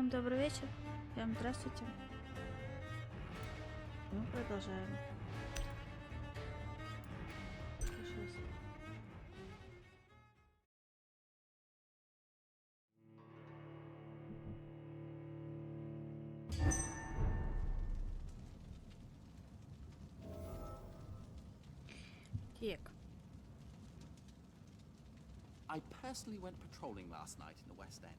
Всем добрый вечер. Всем здравствуйте. Мы продолжаем. Сейчас. Так. I personally went patrolling last night in the West End,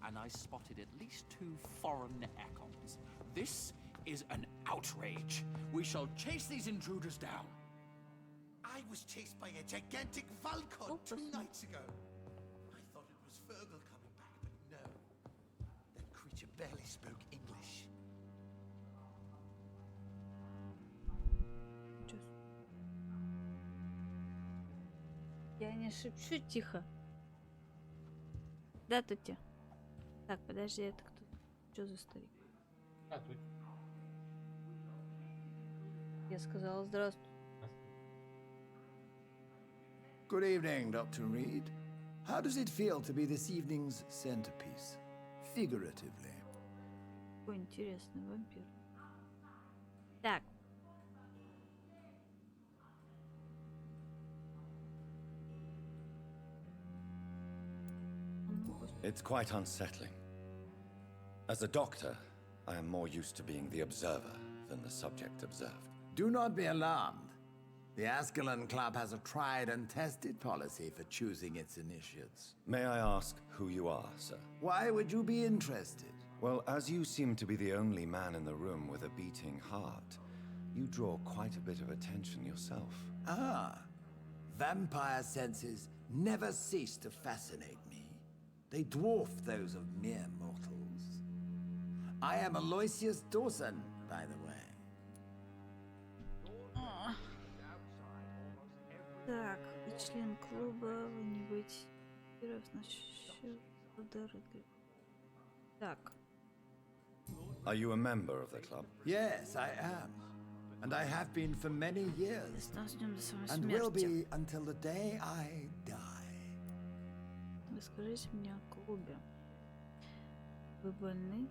and I spotted at least 2 foreign icons. This is an outrage. We shall chase these intruders down. I was chased by a gigantic Valcon 2 nights ago. I thought it was Fergal coming back, but no. That creature barely spoke English. Я не шепчу, тихо. Да, тетя. Так, подожди, это кто? Что за старик? А, тут. Я сказала здравствуй. Good evening, Dr. Reed. How does it feel to be this evening's centerpiece? Figuratively. Какой интересный вампир. Так. It's quite unsettling. As a doctor, I am more used to being the observer than the subject observed. Do not be alarmed. The Ascalon Club has a tried and tested policy for choosing its initiates. May I ask who you are, sir? Why would you be interested? Well, as you seem to be the only man in the room with a beating heart, you draw quite a bit of attention yourself. Ah, vampire senses never cease to fascinate me. They dwarf those of mere mortals. I am Aloysius Dawson, by the way. Так, вы член клуба, вы не быть значит, Так. Are you a member of the club? Yes, I am. And I have been for many years. Начнем до самой And will смерти. be until the day I die. Расскажите мне о клубе. Вы больны?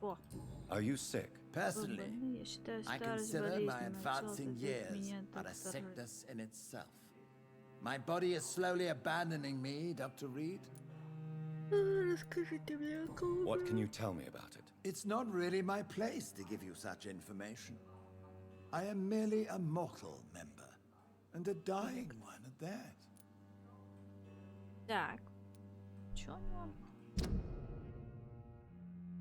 О, Are you sick? вы Personally, больны? Я считаю I старость consider my болезнью. Начало advancing таких years меня but так a сражает. sickness in itself. My body is slowly abandoning me, Dr. Reed. Расскажите мне о клубе. What can you tell me about it? It's not really my place to give you such information. I am merely a mortal member, and a dying one at that. Так. Чё он?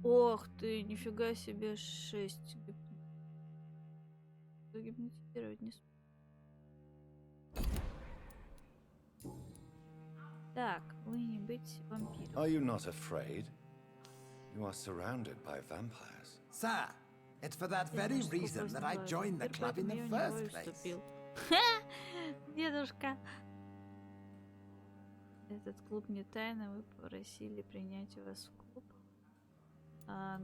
Ох ты, нифига себе, 6. Загипнотизировать не смог. Так, вы не быть вампиром. Are you not afraid? You are surrounded by vampires. Sir, it's for that very reason that I joined the club in the first place. Дедушка. Этот клуб не тайна, вы попросили принять вас в клуб.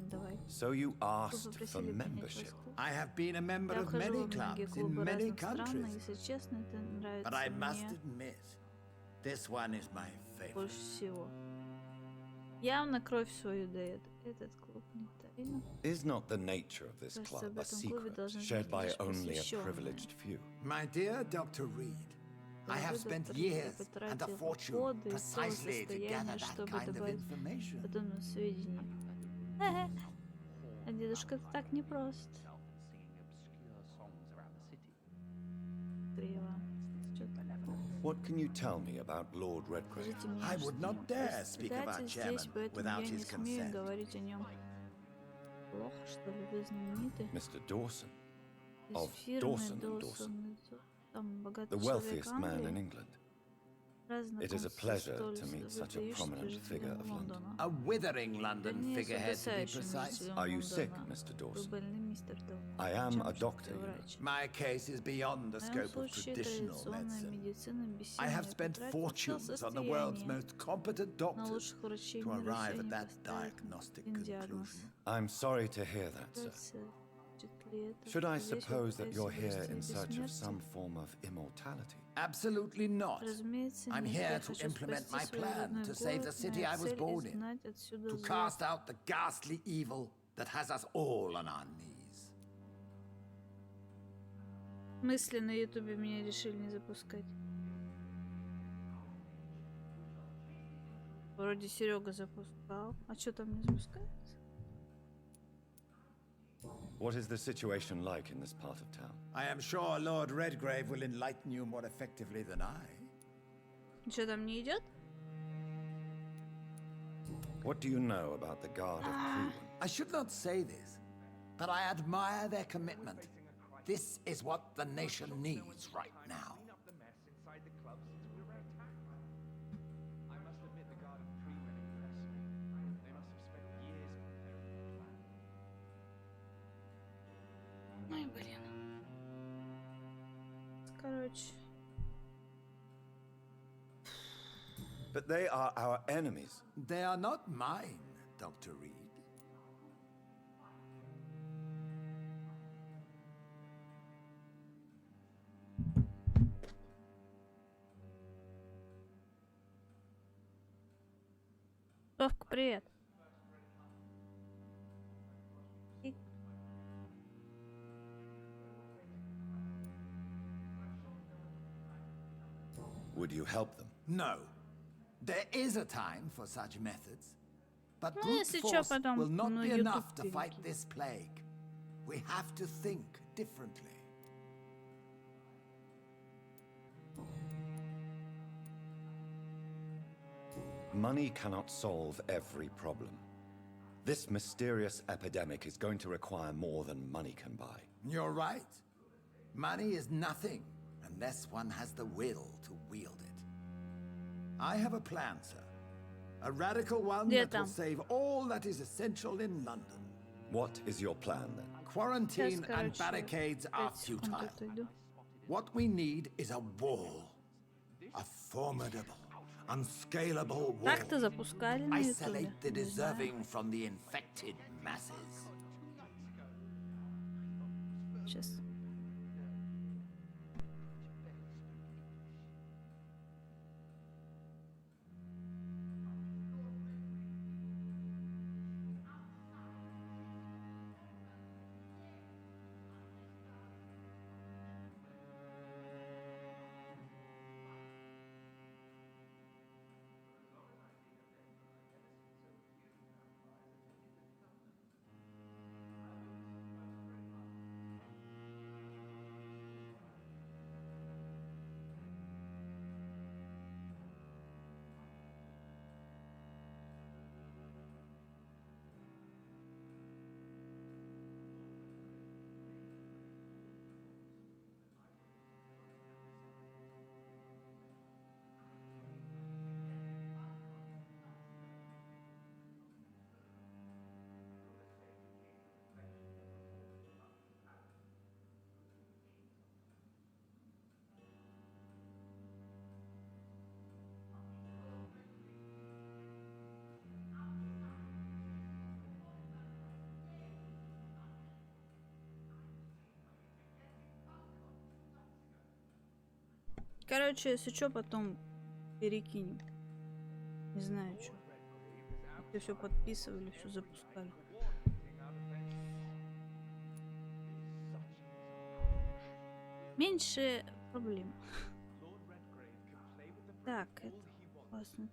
Давай. So you Вы asked for попросили принять вас membership. в клуб. I have been a member Я of вхожу many в многие clubs in клубы many разных стран, но, countries, если честно, это нравится but I must мне admit, this one is my favorite. больше всего. Явно кровь свою дает. Этот клуб не тайна. Is not the nature of this Кажется, club об a этом клубе secret должны shared знать by лишь only a посвященные. privileged few? My dear Dr. Reed, I have spent years and a fortune годы и precisely to gather состояние, that чтобы kind of добавить information. подобные сведения. А дедушка, это так непросто. Криво. What can you tell me about Lord Redgrave? Скажите мне, I would что not dare speak of our председатель здесь, chairman поэтому without я не his смею consent. говорить о нем. Плохо, что ли, вы знаменитый? Mr. Dawson, Из of фирмы Dawson and Дорсон, там богатый the человек wealthiest man in Англии. England. Разные It is a знакомства pleasure столь to meet such a выдающихся prominent жителей figure of London. Лондона. A withering London Вернее, figurehead, to be потрясающим precise. жителем Are you sick, Лондона. Mr. Вы Dawson? больны, мистер Дawson? I am Чем a же doctor, ты you know. врач? My case is beyond the В моем scope of случае traditional традиционная medicine. медицина I бессильна. have spent fortunes on the world's most competent на doctors лучших врачей to мира arrive еще at не that поставить diagnostic один диагноз. conclusion. I'm sorry to hear that, sir. Кажется, впечатление. ли это? Should I Здесь вы suppose that you're пытаетесь here in обрести search of бессмертие? some form of immortality? Absolutely not. Разумеется, I'm нет. here Я to хочу implement my спасти свой plan родной to save the город. city Моя I was цель born in, изгнать отсюда to зло. cast out the ghastly evil that has us all on our knees. Мысли на ютубе меня решили не запускать. Вроде Серега запускал. А что там не запускается? What is the situation like in this part of town? I am sure Lord Redgrave will enlighten you more effectively than I. Что там не идет? What do you know about the Guard of Prudence? I should not say this, but I admire their commitment. This is what the nation needs right now. Ой, блин. Короче. But they are our enemies. They are not mine, Dr. Reed. Вовка, привет. Would you help them? No. There is a time for such methods. But Ну, brute если чё, force потом will not на be YouTube enough to fight перекину. this plague. We have to think differently. Money cannot solve every problem. This mysterious epidemic is going to require more than money can buy. You're right. Money is nothing unless one has the will to wield it. I have a plan, sir. A radical one Где that will там? save all that is essential in London. What is your plan then? Quarantine Сейчас, and короче, barricades are 5 секунд futile. отойду. What we need is a wall. A formidable, unscalable wall. Так-то запускали на ютубе. Isolate the Не знаю. deserving from the infected masses. Сейчас. Короче, если что, потом перекинем. Не знаю, что. Все подписывали, все запускали. Меньше проблем. Так, это классно.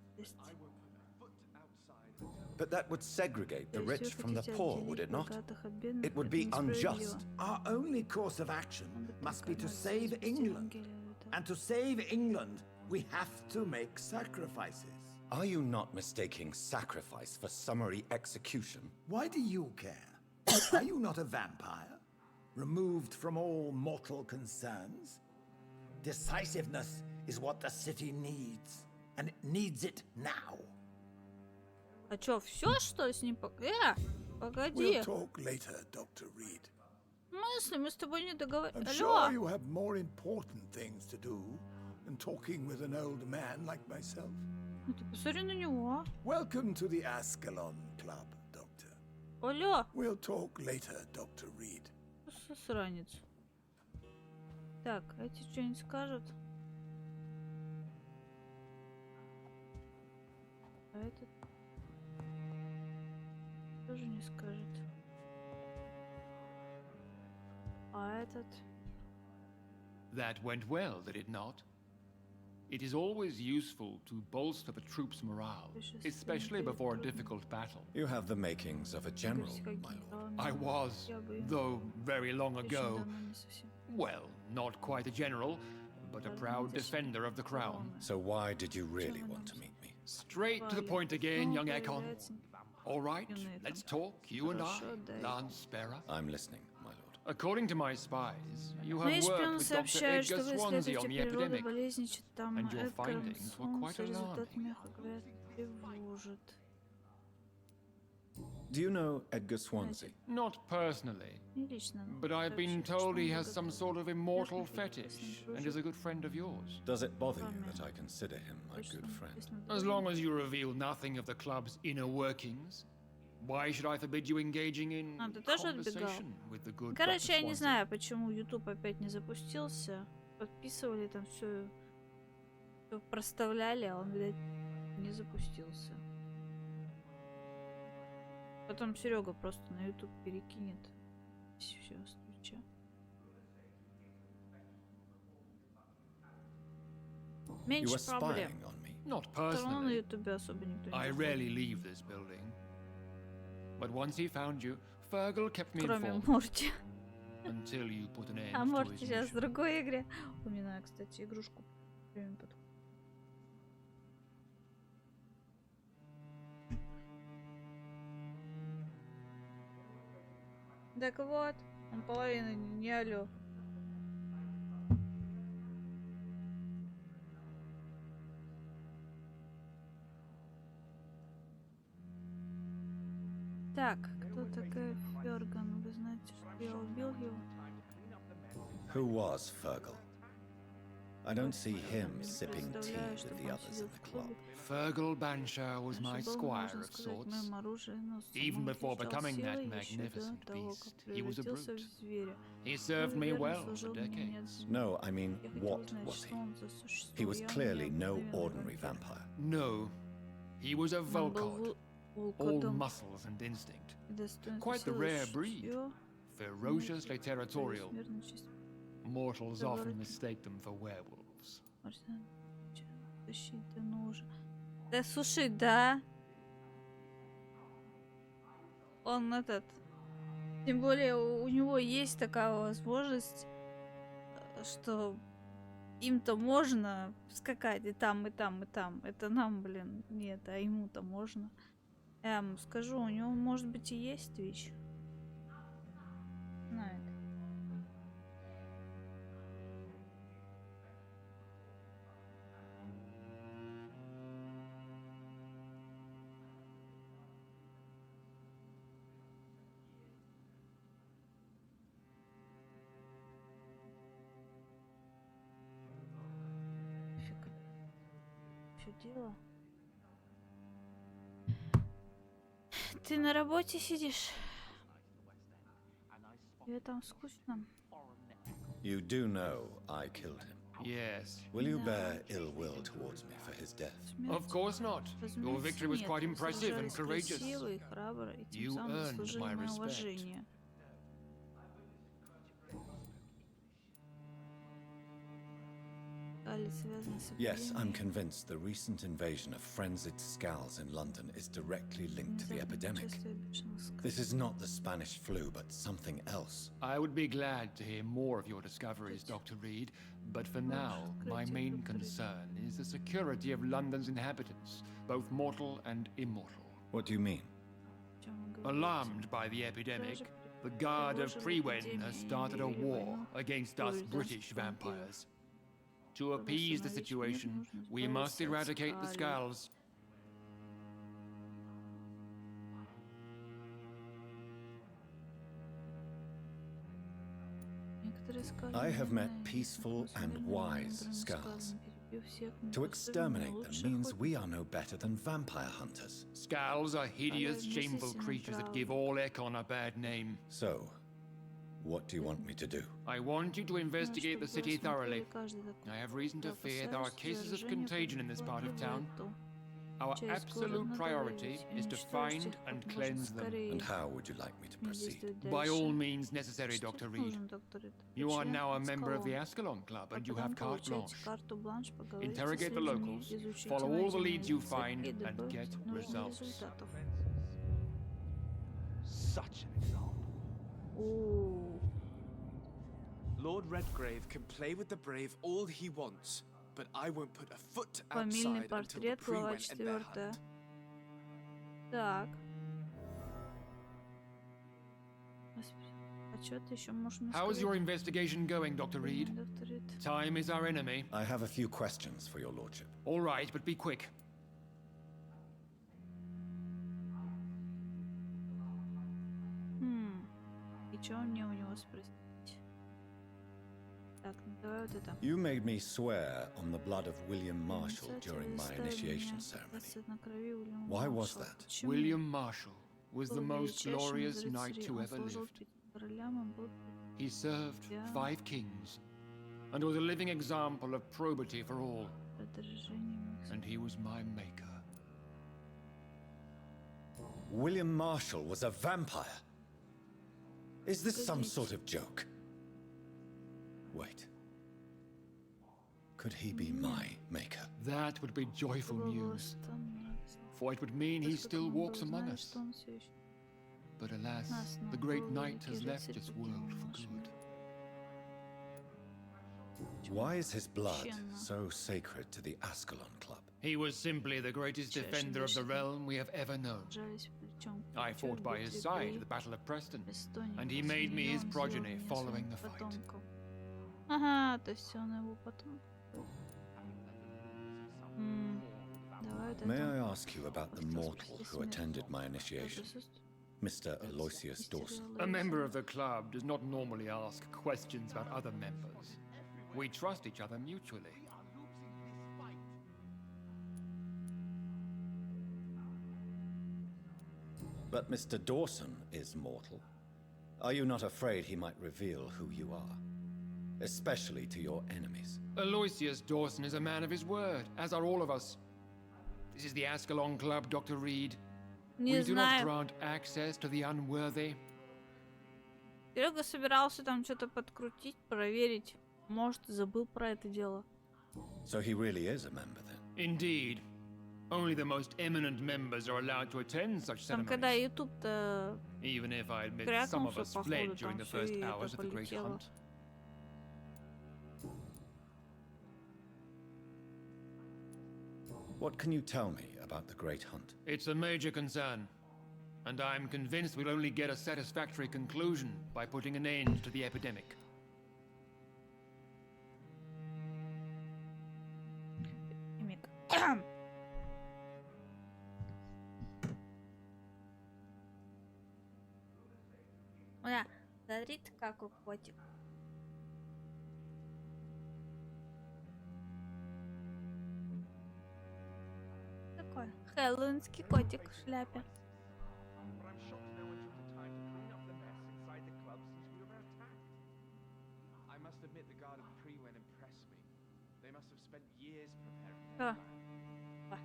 But that would segregate the То есть rich вы from the хотите poor, отделить would it not? богатых от бедных? It would Это be несправедливо. unjust. Our only course of action Надо must be to только save спасти England. Евангелие, это- And to save England, we have to make sacrifices. Are you not mistaking sacrifice for summary execution? Why do you care? Are you not a vampire? Removed from all mortal concerns? Decisiveness is what the city needs. And it needs it now. А чё, все что с ним? Погоди. We'll talk later, Dr. Reed. В смысле? Мы с тобой не I'm договорились. sure Алло! you have more important things to do than talking with an old man like myself. Ну ты посмотри на него. Welcome to the Ascalon Club, Doctor. Алло! We'll talk later, Dr. Reed. засранец. Так, эти что-нибудь скажут? А этот тоже не скажет. А этот... That went well, did it not? It is always useful to bolster the troops' morale, especially before a difficult battle. You have the makings of a general, my lord. I was, though very long ago, well, not quite a general, but a proud defender of the crown. So why did you really want to meet me? Straight to the point again, young Ekon. All right, let's talk, you and I, Lance Sparrow. I'm listening, my lord. According to my spies, you Мои have шпионы worked with Dr. сообщают, что Edgar вы Swansea исследуете on the природу epidemic. болезни, что там and your Эдгаром findings were quite Солнце результат, alarming. мягко говоря, тревожит. Do you know Edgar Swansea? Not personally, Не лично. but I've been сообщают, told что he он has some богатый. sort of immortal Ясно, fetish прекрасно and is a good friend of yours. Does it bother you that I consider him my good friend? As long as you reveal nothing of the club's inner workings, why should I forbid you engaging in А, ты тоже отбегал? conversation with the good Короче, Dr. я не Swansea? знаю, почему YouTube опять не запустился. Подписывали там все проставляли, а он, видать, не запустился. Потом Серега просто на YouTube перекинет все с Твича. You were Меньше проблем. spying on me. Not Все равно на personally. YouTube особо никто не I заходит. rarely leave this building. But once he found you, Fergal kept me Кроме informed Морти. until you put an end А to Морти his сейчас в mission. другой игре. Упоминаю, кстати, игрушку. Время подходит. Так вот, он половину не алё. Так, кто такая Ферган? Вы знаете, что я убил его? Who was Fergal? I don't see him sipping tea with the others in the club. Fergal Bansher was my Был, squire можно of сказать, sorts. моим оружиеносцем. Even Он before отличал becoming that силой ещё magnificent до того, beast, как he was a превратился в brute. зверя. He served me Верно well for служил мне decades. нет. No, I mean, Я хотел what узнать, was что he? он за существо. He was Я clearly не no обыкновенный ordinary вампир. vampire. No, he was a Он был Volcod, all волкодом muscles and instinct. и достоинство quite the силы, rare breed. чутьё, Ferociously territorial. смертность, Mortals Да, often вроде. mistake them for werewolves. защита нужен. Да слушай, да. Он этот. Тем более у него есть такая возможность, что им-то можно скакать и там, и там, и там. Это нам, блин, нет, а ему-то можно. Я ему скажу, у него, может быть, и есть Twitch. Знает. Фиг. Что дело? Ты на работе сидишь? Тебе там скучно? You do know I killed him. Yes. Will you Да. bear ill will towards me for his death? Of course not. Your victory was quite impressive and courageous. Красиво и храбро, и тем You самым earned заслужили my мое respect. уважение. Али связаны с Yes, I'm эпидемией. convinced the recent invasion of frenzied skulls in London is directly linked to the epidemic. Нашествие бешеных скал. This is not the Spanish flu, but something else. I would be glad to hear more of your discoveries, Dr. Reed, but for now, my main concern is the security of London's inhabitants, both mortal and immortal. What do you mean? О чем вы говорите? Alarmed by the epidemic, the Guard of Prewen has started a war against us British vampires. To appease the situation, we must eradicate the skulls. Некоторые сказали, I have met наверное, peaceful особенно and wise мудрым skulls. сказано, перебив всех To особенно exterminate them лучших means охотников. we are no better than vampire hunters. Skulls are hideous, Действительно shameful creatures that правда. give all Ekon a bad name. So, What do you want me to do? I want you to investigate the city thoroughly. Каждый такой. I have reason to Я fear there are опасаюсь, cases of заражение contagion in this part of town. попадает Our через absolute город priority надо is to уничтожить find их как and можно cleanse them. скорее And how would you like me to и proceed? действовать By all дальше. means necessary, Что Dr. тебе Reed. нужно, доктор Рид? You are Член now a member of the Аскалон. Ascalon Club, А and you потом have carte получаете blanche. карту бланш, поговорите с Interrogate the людьми, locals, изучите follow all the leads you найденные find, цепи и and добавьте get нужных results. результатов. Such an example. О, Lord Redgrave can play with the brave all he wants, but I won't put a foot фамильный outside until the портрет, pre глава went and their 4. hunt. Так. Господи, а что ты еще можешь мне How is your сказать? investigation going, Dr. Reed? Доктор Рид. Time is our enemy. I have a few questions for your lordship. All right, but be quick. И что мне у него спросить? Так, ну давай вот это. You made me swear on the blood of William Marshall during my Заставили initiation меня ceremony. кланяться на крови Уильяма Why was Маршалла. that? Почему? William Marshall was the Был most величайшим glorious из knight рыцарей. who Он ever служил lived. 5 королям и был He served Yeah. 5 kings and was a living example of probity for all. продолжением их. And he was my maker. William Marshall was a vampire. Is this some sort of joke? Wait. Could he be my maker? That would be joyful Было news, странно радостно. for it would mean he Просто still когда он walks among узнает, us. что он всё ещё But alas, нас, но the great был knight has великий left рыцарь, this покинул world for наш good. мир. Why is his blood Священно. so sacred to the Ascalon Club? He was simply the greatest defender of the realm we have ever known. Жались плечом к I плечу fought в by his битве side при at the Battle of Preston, Эстонии. and he После made me неё his он progeny сделал меня following the своим fight. потомком. Ага, то есть он его потом. Давай вот May I это. ask you about the mortal who attended my initiation, Mr. Aloysius Dawson? A member of the club does not normally ask questions about other members. We trust each other mutually. But Mr. Dawson is mortal. Are you not afraid he might reveal who you are? Especially to your enemies. Aloysius Dawson is a man of his word, as are all of us. This is the Ascalon Club, Dr. Reed. Не We do not знаю. grant access to the unworthy. Серега собирался там что-то подкрутить, проверить. Может, забыл про это дело. So he really is a member then? Indeed. Only the most eminent members are allowed to attend such Там, когда ceremonies. YouTube-то... Even if I admit крякнулся, some of us походу, fled during там the всё first и это hours of the Great полетело. Hunt. What can you tell me about the Great Hunt? It's a major concern, and I'm convinced we'll only get a satisfactory conclusion by putting an end to the epidemic. Мимик. Бля, смотрите, какой котик. Такой хэллоуинский котик в шляпе. But I'm shocked no one took the time to clean up the mess inside the club since we were attacked. I must admit the guard of Prewen impressed me. They must have spent years preparing. О. О.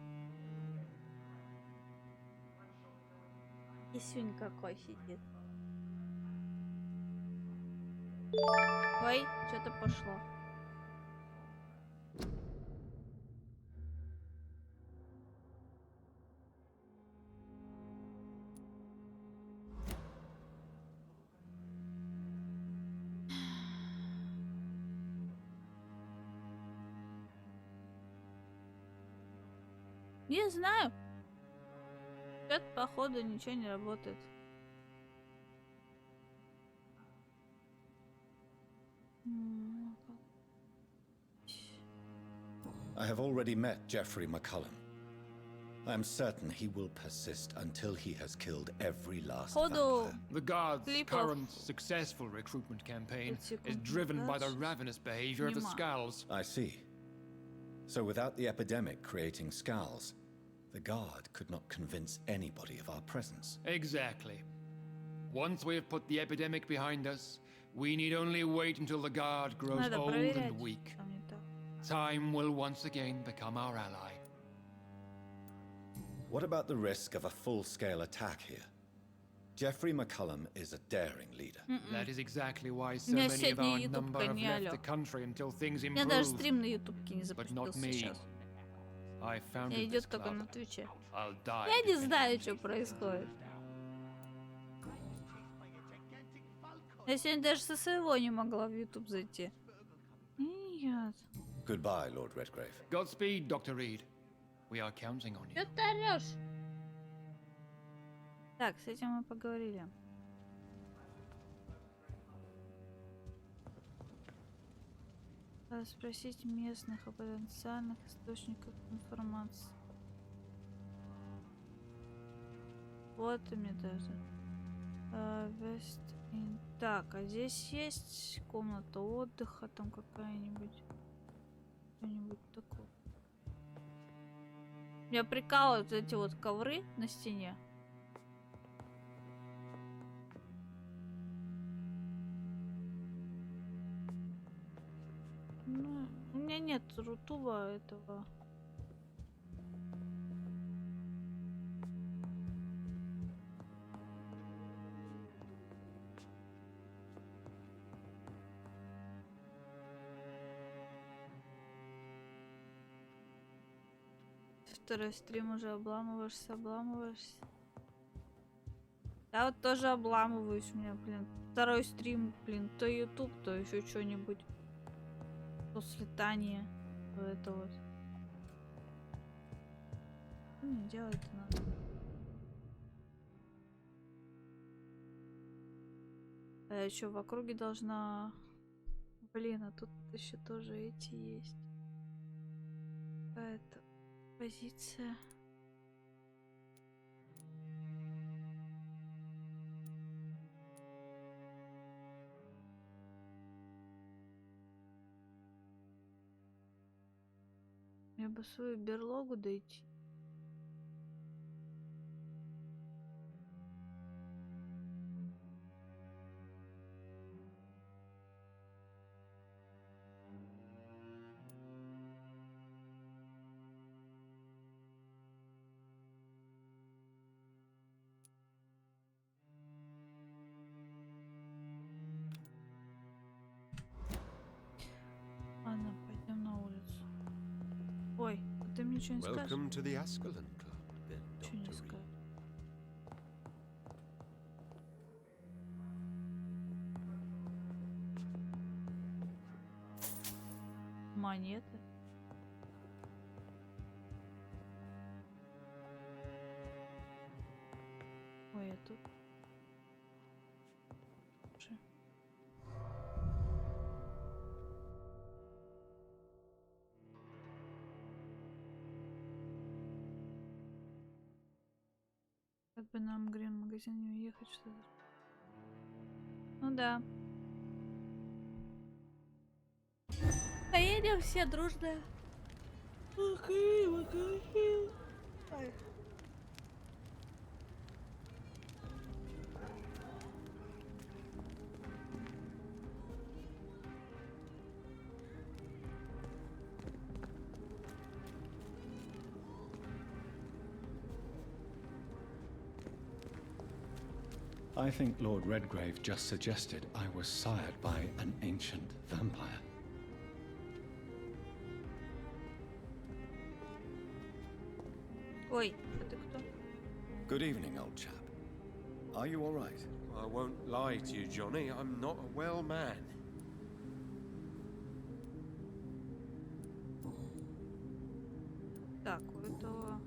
Кисюнь какой сидит. Ой, что-то пошло. Не знаю. Это, походу, ничего не работает. I have already met Geoffrey McCullum. I am certain he will persist until he has killed every last Походу, vampire. The Guard's Клипов current successful recruitment campaign 30 is секунд driven by the назад ravenous behavior of the снимаю. Skulls. I see. So without the epidemic creating scowls, the Guard could not convince anybody of our presence. Exactly. Once we have put the epidemic behind us, We need only wait until the guard grows Надо old проверять, and weak. что там не так. Time will once again become our ally. What about the risk of a full-scale attack here? Jeffrey McCullum is a daring leader. That is exactly why so меня many of сегодня our ютубка number have не left алё. the country until things У меня даже improve. стрим на ютубке не But not запустился me. сейчас. I Я founded this идет только club. на твиче. I'll die. Я не defending знаю, it. что происходит. Я сегодня даже со своего не могла в ютуб зайти. Нет. Goodbye, Lord Redgrave. Godspeed, Dr. Reed. We are counting on you. Что ты орешь? Так, с этим мы поговорили. Надо спросить местных о потенциальных источниках информации. Вот и мне даже. Так, а здесь есть комната отдыха, там какая-нибудь. Что-нибудь такое. Меня прикалывают эти вот ковры на стене. Ну, у меня нет рутуба этого. Второй стрим уже обламываешься. Я вот тоже обламываюсь, у меня, блин, второй стрим, блин, то YouTube, то еще что-нибудь. То слетание, то это вот. Что мне делать надо? А я еще в округе должна... Блин, а тут еще тоже эти есть. Какая-то позиция. Мне бы свою берлогу дойти. Ладно, пойдем на улицу. Ой, а ты мне что не скажешь? Welcome to the Ascalon Club, then, Что не Dr. Reed. скажешь? Монеты. Ой, а тут... Слушай. Как бы нам грин-магазин не уехать, что-то. Ну да. Поедем все дружно. Окей. Ой. I think Lord Redgrave just suggested I was sired by an ancient vampire. Ой, а ты кто? Good evening, old chap. Are you all right? I won't lie to you, Johnny. I'm not a well man. Так, у этого...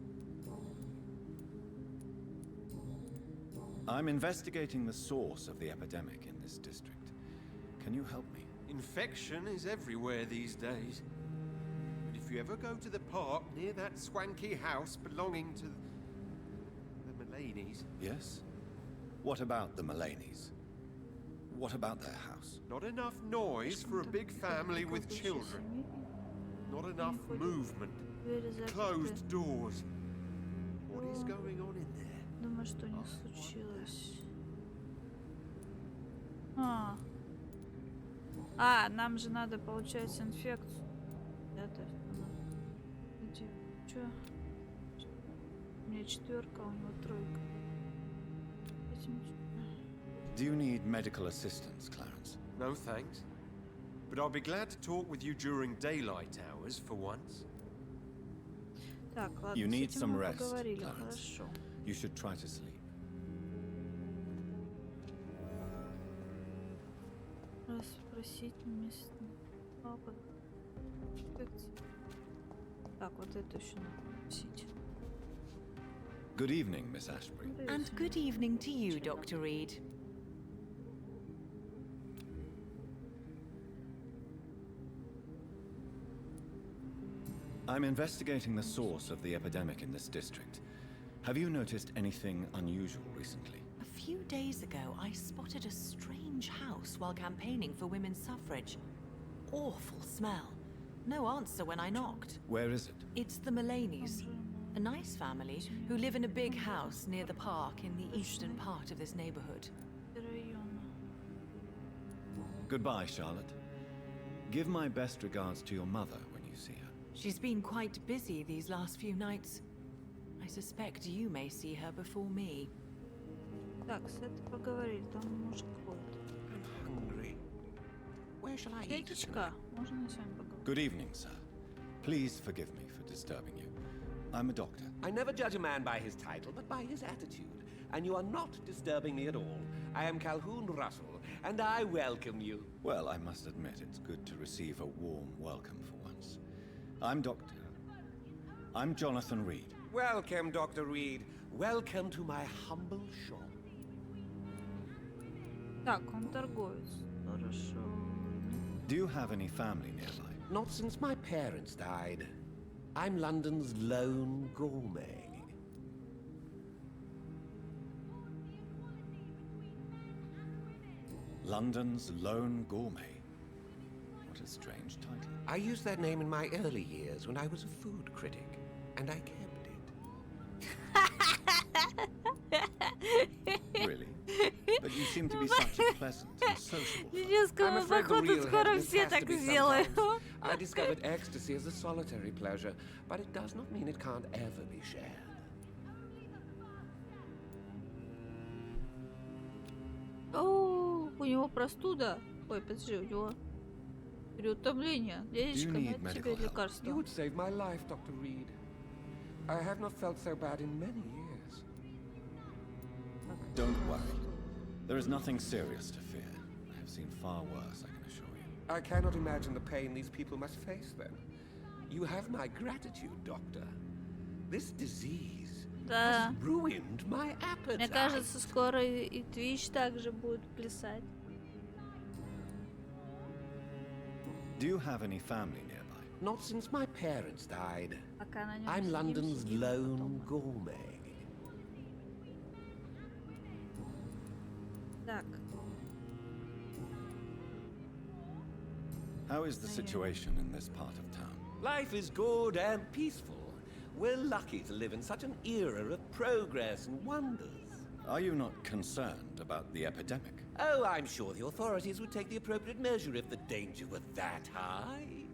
I'm investigating the source of the epidemic in this district. Can you help me? Infection is everywhere these days. But if you ever go to the park near that swanky house belonging to the Mullaneys, Yes? What about the Mullaneys? What about their house? not enough noise for a big family with children. Not enough movement. Closed doors. What is going on in there? Думаю, что не случилось. А, А, нам же надо получать инфекцию. Да, то есть чё? У меня 4, у него 3. Do you need medical assistance, Clarence? No thanks. But I'll be glad to talk with you during daylight hours for once. Так, ладно, You с need этим some мы rest, поговорили, Clarence. хорошо. You should try to sleep. Спросить местный папа. Так, вот это еще надо спросить. Good evening, Miss Ashbury. And good evening to you, Dr. Reed. I'm investigating the source of the epidemic in this district. Have you noticed anything unusual recently? A few days ago, I spotted a strange house while campaigning for women's suffrage. Awful smell. No answer when I knocked. Where is it? It's the Mullaneys, a nice family who live in a big house near the park in the eastern part of this neighborhood. Goodbye, Charlotte. Give my best regards to your mother when you see her. She's been quite busy these last few nights. I suspect you may see her before me. Так, с этой поговорили, там мужик ходит. Hungry. Where shall I eat? Петечка, можно с вами поговорить? Good evening, sir. Please forgive me for disturbing you. I'm a doctor. I never judge a man by his title, but by his attitude. And you are not disturbing me at all. I am Calhoun Russell, and I welcome you. Well, I must admit it's good to receive a warm welcome for once. I'm Jonathan Reed. Welcome, Dr. Reed. Welcome to my humble shop. Так, он торговец. Хорошо. Do you have any family nearby? Not since my parents died. I'm London's lone gourmet. London's lone gourmet. What a strange title. I used that name in my early years when I was a food critic, and I kept it. Really? But you seem to be such a pleasant and sociable fellow. Дедовскому I'm afraid the походу real скоро happiness все has так to be сделают. sometimes. I discovered ecstasy as a solitary pleasure, but it does not mean it can't ever be shared. О, у него простуда. Ой, подожди, у него переутомление. Дедечка, need на тебе medical help? лекарство. You would save my life, Dr. Reed. I have not felt so bad in many years. Don't worry. There is nothing serious to fear. I have seen far worse, I can assure you. I cannot imagine the pain these people must face then. You have my gratitude, Doctor. This disease Да. has ruined my appetite. Мне кажется, скоро и Twitch также будет плясать. Do you have any family nearby? Not since my parents died. Пока на нем I'm сидим, London's сидим, lone потом. gourmet. Так, How is the situation in this part of town? Life is good and peaceful. We're lucky to live in such an era of progress and wonders. Are you not concerned about the epidemic? Oh, I'm sure the authorities would take the appropriate measure if the danger were that high.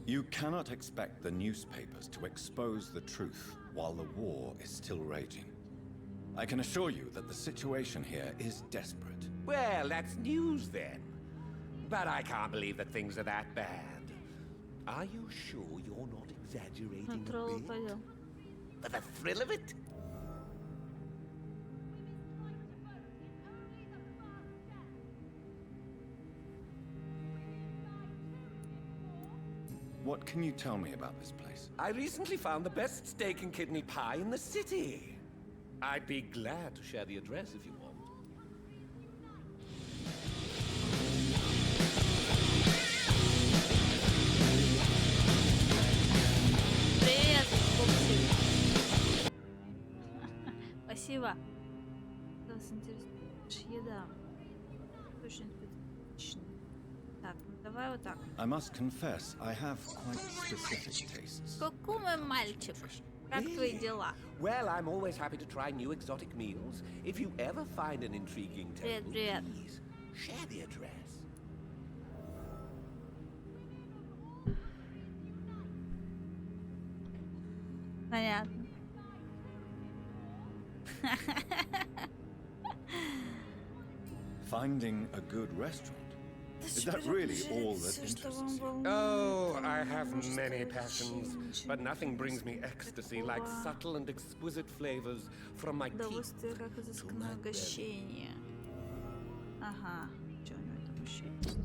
You cannot expect the newspapers to expose the truth while the war is still raging. I can assure you that the situation here is desperate. Well, that's news then. But I can't believe that things are that bad. Are you sure you're not exaggerating на a тролла bit? пойдем. For the thrill of it? What can you tell me about this place? I recently found the best steak and kidney pie in the city. I'd be glad to share the address if you want. Привет, пупсик. Спасибо. Нас интересует еда. Очень специфичная. Так, давай вот так. I must confess, I have quite specific tastes. Кукумы, мальчик. Как твои дела? Well, I'm always happy to try new exotic meals. If you ever find an intriguing table, Привет. please share the address. Понятно. Finding a good restaurant. Is that really all that interests you? Oh, I have many passions, but nothing brings me ecstasy like subtle and exquisite flavors from my teeth. Удовольствие как изысканное угощение. Ага. Что у него там еще есть?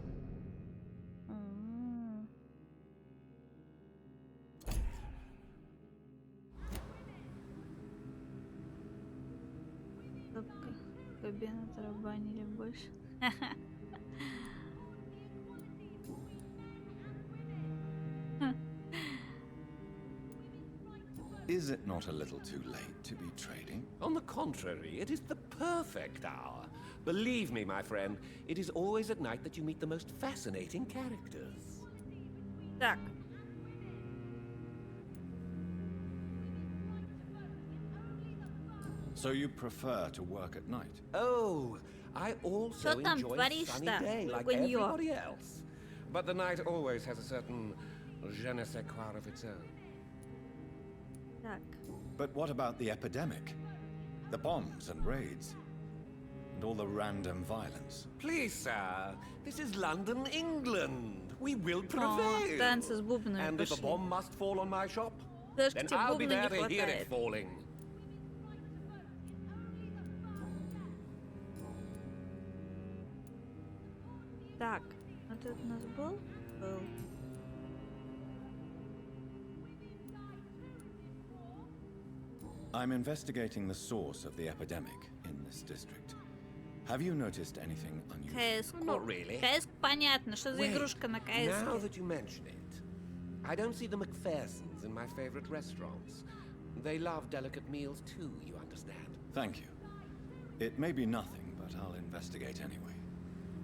Кабина тарабанили больше. Is it not a little too late to be trading? On the contrary, it is the perfect hour. Believe me, my friend, it is always at night that you meet the most fascinating characters. Так. So you prefer to work at night? Oh, I also Что там enjoy a творишь-то, sunny day like вранье? everybody else. But the night always has a certain je ne sais quoi of its own. Так. But what about the epidemic? The bombs and raids? And all the random violence? Please, sir, this is London, England. We will prevail. танцы с бубнами And if a пошли. bomb must fall on my shop, Даже then тебе I'll be бубна there не to hear it хватает. falling. Так, вот это у нас был? Был. I'm investigating the source of the epidemic in this district. Have you noticed anything unusual? КС. Not really. КС понятно, что за Wait, игрушка на now КС. that you mention it, I don't see the McPhersons in my favorite restaurants. They love delicate meals too, you understand. Thank you. It may be nothing, but I'll investigate anyway.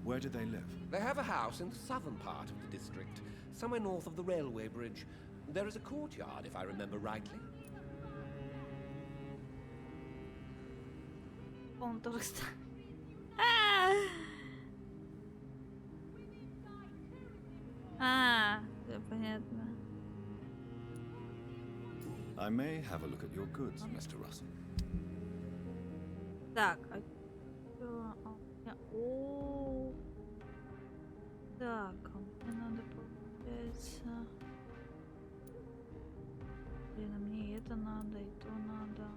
Where do they live? They have a house in the southern part of the district, somewhere north of the railway bridge. There is a courtyard, if I remember rightly. Он тоже. Всё понятно. I may have a look at your goods, Mr. Russell. Так, а чё? О. Так, мне надо, получается. Блин, а мне это надо, и то надо.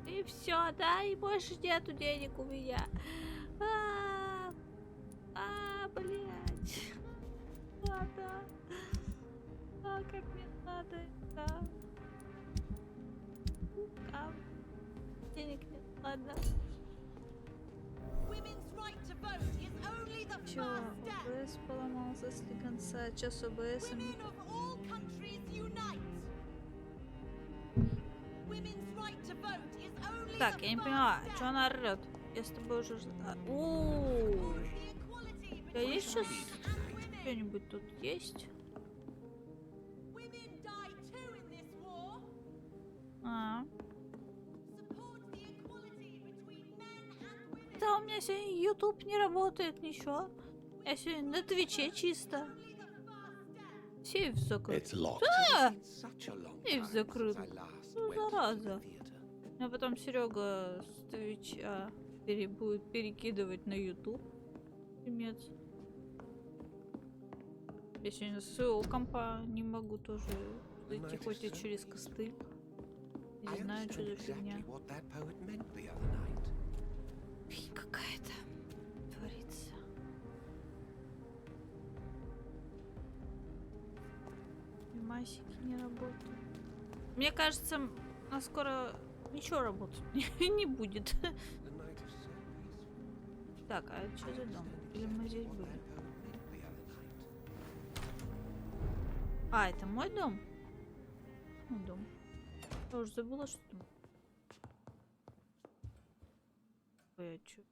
И все, да, и больше нету денег у меня. Блять. Надо. Как мне надо это. Денег нет, ладно. Чё, ОБС поломался с конца. Чё с ОБС? Так, я не поняла, что она орёт? Я с тобой уже... О, я есть сейчас? Что-нибудь тут есть? Да, у меня сегодня YouTube не работает, ничего. Я сегодня на Твиче чисто. Сейф закрыт. Да! Сейф закрыт. Ну, зараза. А потом Серега с Твича будет перекидывать на YouTube. Пимец. Я сегодня с своего компа не могу тоже зайти, хоть и через костыль. Не знаю, что за фигня. Фигня какая-то творится. Масики не работают. Мне кажется, а скоро ничего работать не будет. Так, а что за дом? Или мы здесь были? А, это мой дом? Мой дом. Я уже забыла, что там. Ой, а чё?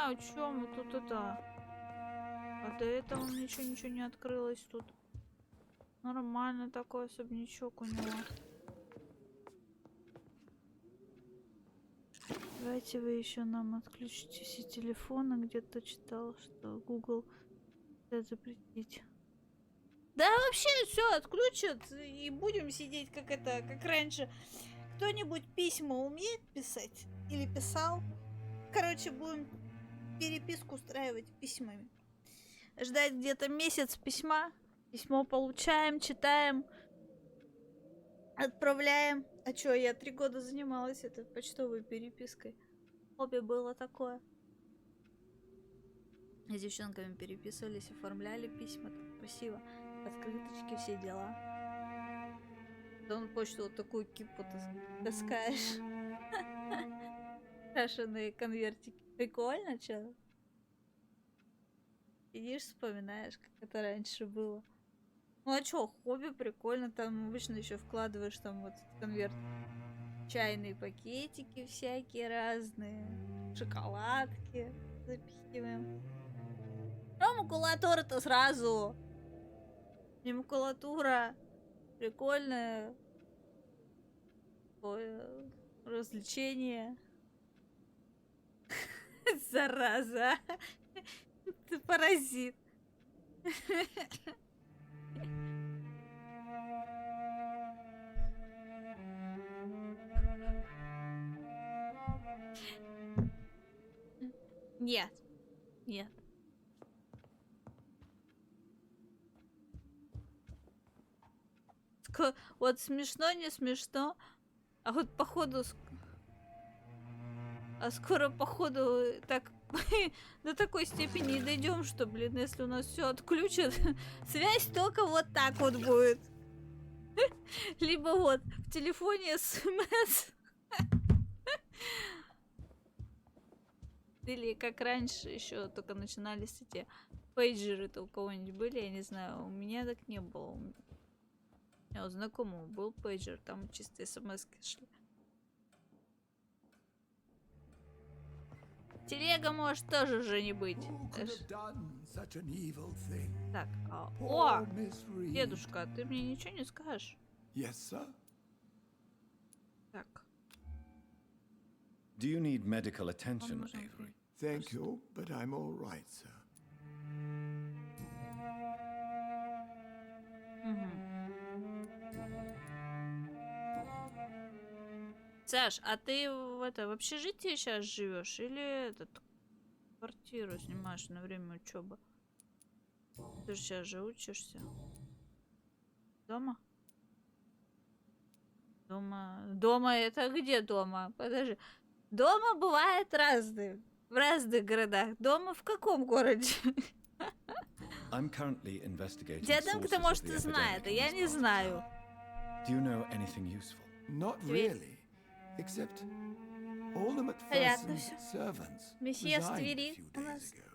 понимаю, чё мы тут это... А до этого ничего не открылось тут. Нормально такой особнячок у него. Давайте вы еще нам отключите все телефоны. Где-то читал, что Google хотят запретить. Да вообще все отключат и будем сидеть как это, как раньше. Кто-нибудь письма умеет писать? Или писал? Короче, будем переписку устраивать письмами. Ждать где-то месяц письма. Письмо получаем, читаем, отправляем. А чё, я 3 года занималась этой почтовой перепиской. Хобби было такое. С девчонками переписывались, оформляли письма. Так красиво. Открыточки, все дела. Да он почту вот такую кипу таскаешь. Крашеные конвертики. Прикольно, чё? Сидишь, вспоминаешь, как это раньше было. Ну а чё, хобби прикольно, там обычно еще вкладываешь там вот в конверт чайные пакетики всякие разные, шоколадки запихиваем. А макулатура-то сразу. Не макулатура, прикольное такое развлечение. Зараза. Ты паразит. Нет. Нет. Вот смешно, не смешно. А вот походу... А скоро, походу, так до такой степени дойдем, что, блин, если у нас все отключат, связь только вот так вот будет. Либо вот в телефоне СМС. Или как раньше еще только начинались эти пейджеры-то у кого-нибудь были, я не знаю, у меня так не было. У меня у знакомого был пейджер, там чисто СМС-ки шли. Телега может тоже уже не быть. Так, о, дедушка, ты мне ничего не скажешь? Yes, sir. Так. Do you need medical attention, Avery? Thank you, but I'm all right, sir. Саш, а ты в общежитии сейчас живешь или квартиру снимаешь на время учебы? Ты же сейчас же учишься. Дома? Дома это где дома? Подожди. Дома бывает разные. В разных городах. Дома в каком городе? I'm currently investigating Дяденька-то, sources может, of the и знает, а epidemic in я this не part of знаю. town. Do you know anything useful? Not Тверь. really, except all the Понятно MacPherson's всё. servants Месье с resigned a Твери few у days нас. ago.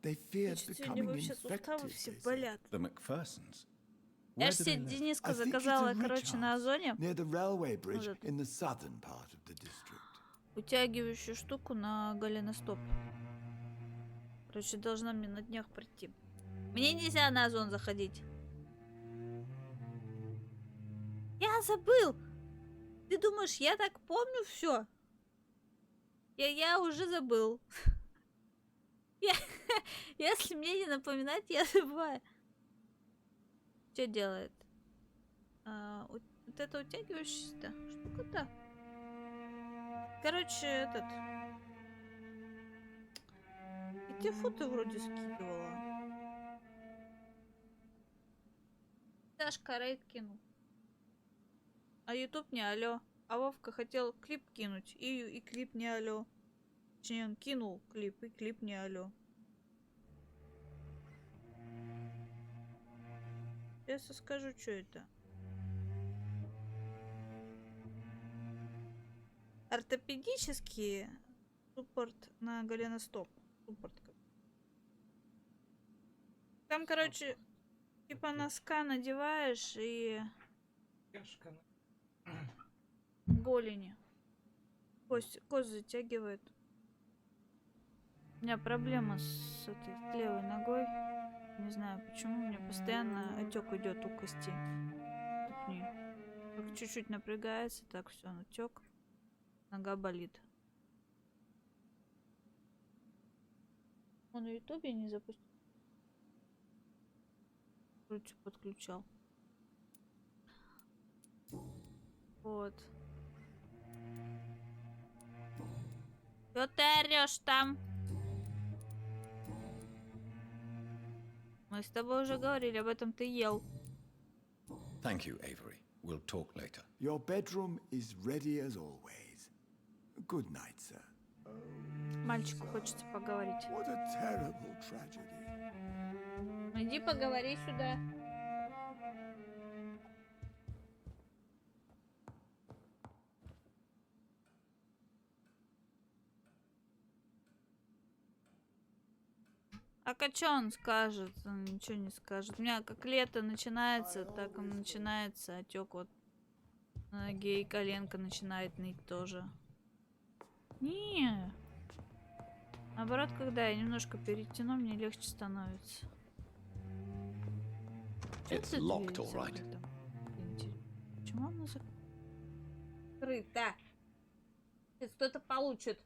They feared Значит, сегодня becoming вообще суставы infected, все they said. болят. The MacPhersons? Я Where же do себе they live? Дениска I think it's заказала, a rich короче, на house Озоне. near the railway bridge Вот это. in the southern part of the district. Утягивающую штуку на голеностоп. Короче, должна мне на днях прийти. Мне нельзя на Озон заходить. Я забыл! Ты думаешь, я так помню все? Я уже забыл. Если мне не напоминать, я забываю. Что делает? Вот это утягивающаяся штука-то. Короче, эти фото вроде скидывала. Дашка рейд кинул. А YouTube не алё. А Вовка хотел клип кинуть, и клип не алё. Точнее, он кинул клип, и клип не алё. Сейчас я скажу, что это. Ортопедический суппорт на голеностоп. Суппорт. Там, короче, типа носка надеваешь и голени. Кость затягивает. У меня проблема с этой с левой ногой. Не знаю почему. У меня постоянно отек идет у кости ступни. Как чуть-чуть напрягается, так все, отек. Нога болит. Он на ютубе не запустил. Вроде подключал. Вот. Чё ты орёшь там? Мы с тобой уже говорили, об этом ты ел. Thank you, Avery. We'll talk later. Your bedroom is ready as always. Good night, sir. Мальчику хочется поговорить. What a terrible tragedy. Иди поговори сюда. А чё он скажет? Он ничего не скажет. У меня как лето начинается, так он начинается. Отек вот на ноге, и коленка начинает ныть тоже. Не. Наоборот, когда я немножко перетяну, мне легче становится. It's locked, all right. Почему она закрыта? Сейчас кто-то получит.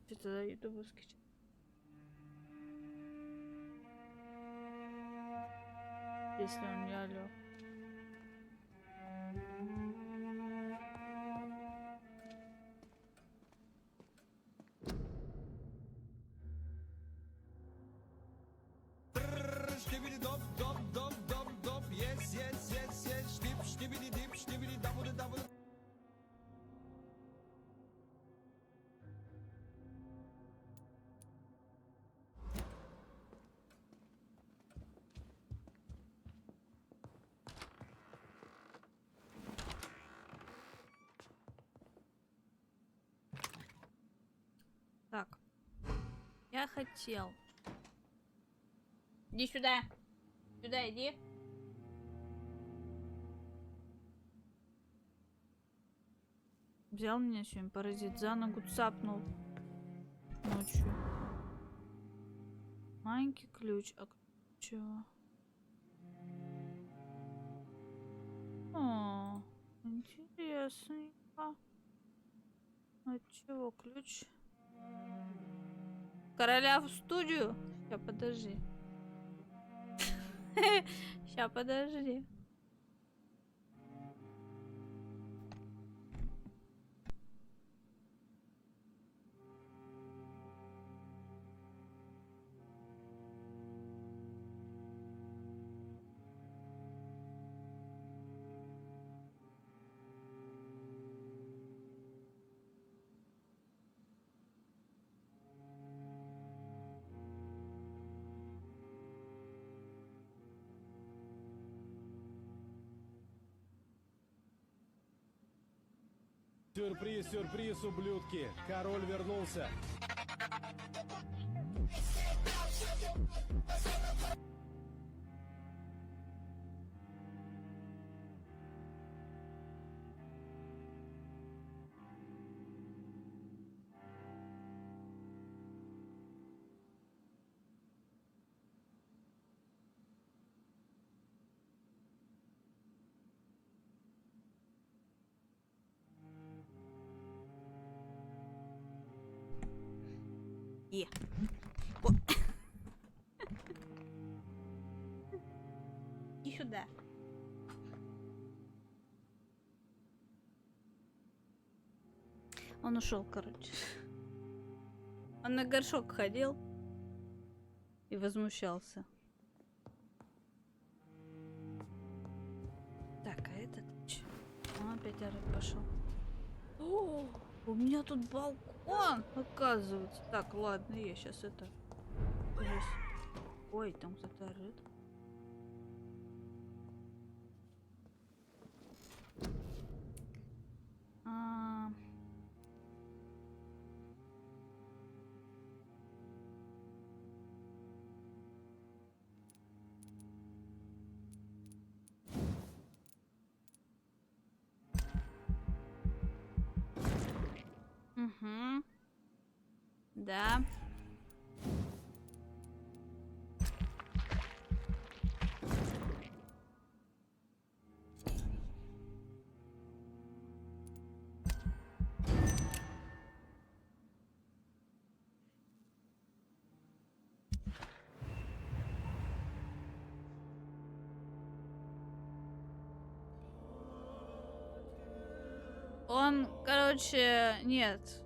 Что-то за ютубовский чат. Если он не алё. Так. Я хотел. Иди сюда. Сюда иди. Взял меня сегодня паразит, за ногу цапнул ночью. Маленький ключ. А чего? О, интересненько. А чего ключ? Короля в студию? Сейчас, подожди. Сейчас, подожди. Сюрприз, сюрприз, ублюдки! Король вернулся! Иди сюда. Он ушел, короче. Он на горшок ходил и возмущался. Так, а этот чё? Он опять орать пошел. О, у меня тут балкон, оказывается. Так, ладно, я сейчас это... Ой, там кто-то орет. Угу. Да. Он, короче, нет.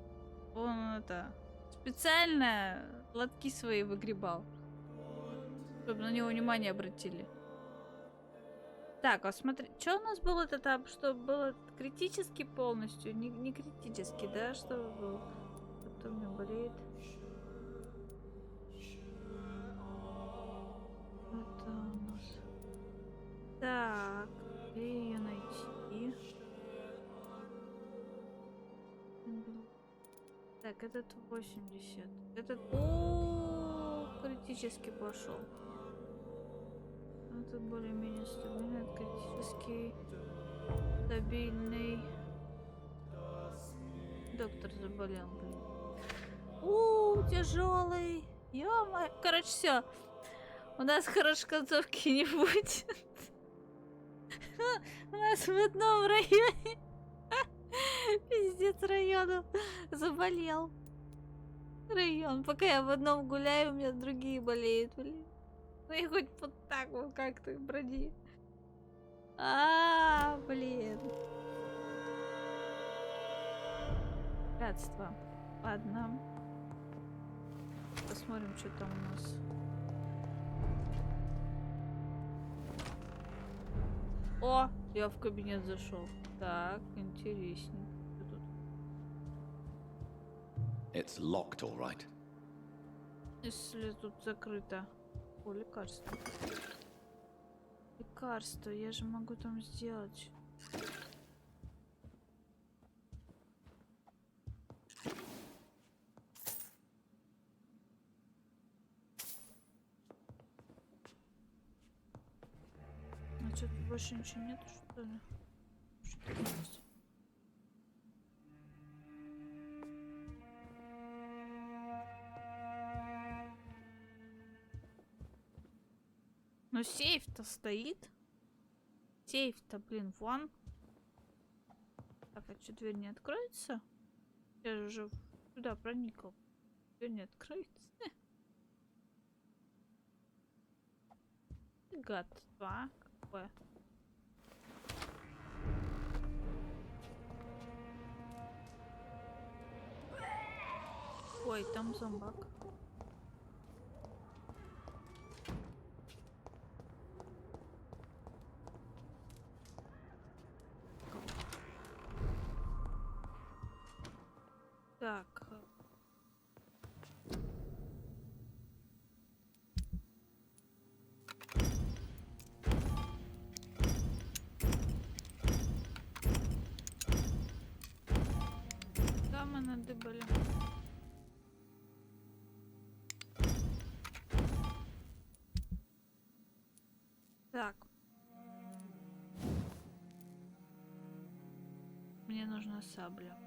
Он это специально лотки свои выгребал, чтобы на него внимание обратили. Так, а смотри, что у нас был этот этап, что было критически полностью, не критически, да, что был? Кто у меня болеет? Это у нас. Так, где ее найти? Так, этот 80. Этот... О, критически пошел. Этот более-менее стабильный, этот критический, стабильный. Доктор заболел, блин. Тяжелый. Ё-моё. Короче, все. У нас хорошей концовки не будет. У нас в одном районе. Пиздец, району заболел. Район. Пока я в одном гуляю, у меня другие болеют, блин. Ну и хоть вот так вот как-то броди. Блин. Гадство. Ладно. Посмотрим, что там у нас. О, я в кабинет зашел. Так, интереснее. Что тут? It's locked, all right. Если тут закрыто. О, лекарство. Лекарство, я же могу там сделать. А что, тут больше ничего нет, что ли? Что есть? Но сейф-то стоит. Сейф-то, блин, вон. Так, а что, дверь не откроется? Я же уже сюда проникал. Дверь не откроется. Гадство какое. Ой, там зомбак. Так. Да, мы надыбали. Так. Мне нужна сабля.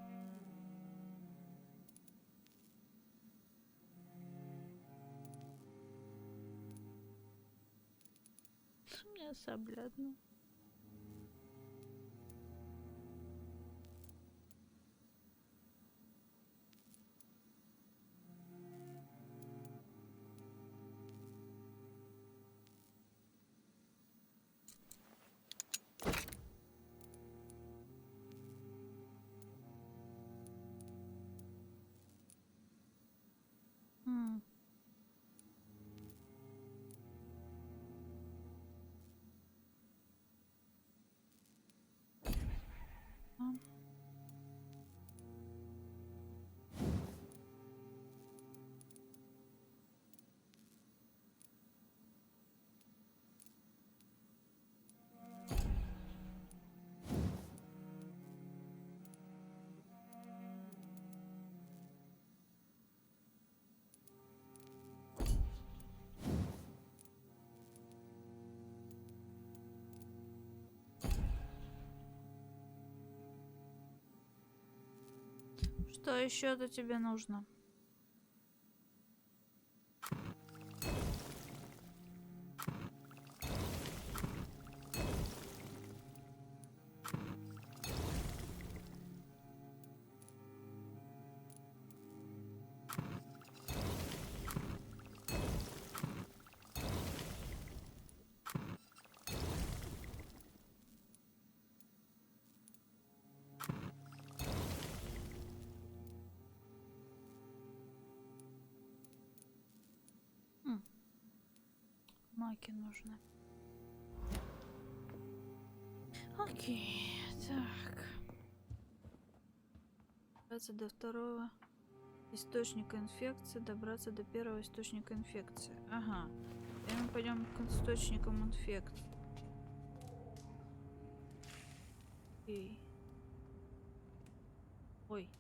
У меня сабля одна. Что еще-то тебе нужно? Маки нужны. Окей, так. Добраться до второго источника инфекции, добраться до первого источника инфекции. Ага. И мы пойдем к источникам инфекции. Окей. Ой.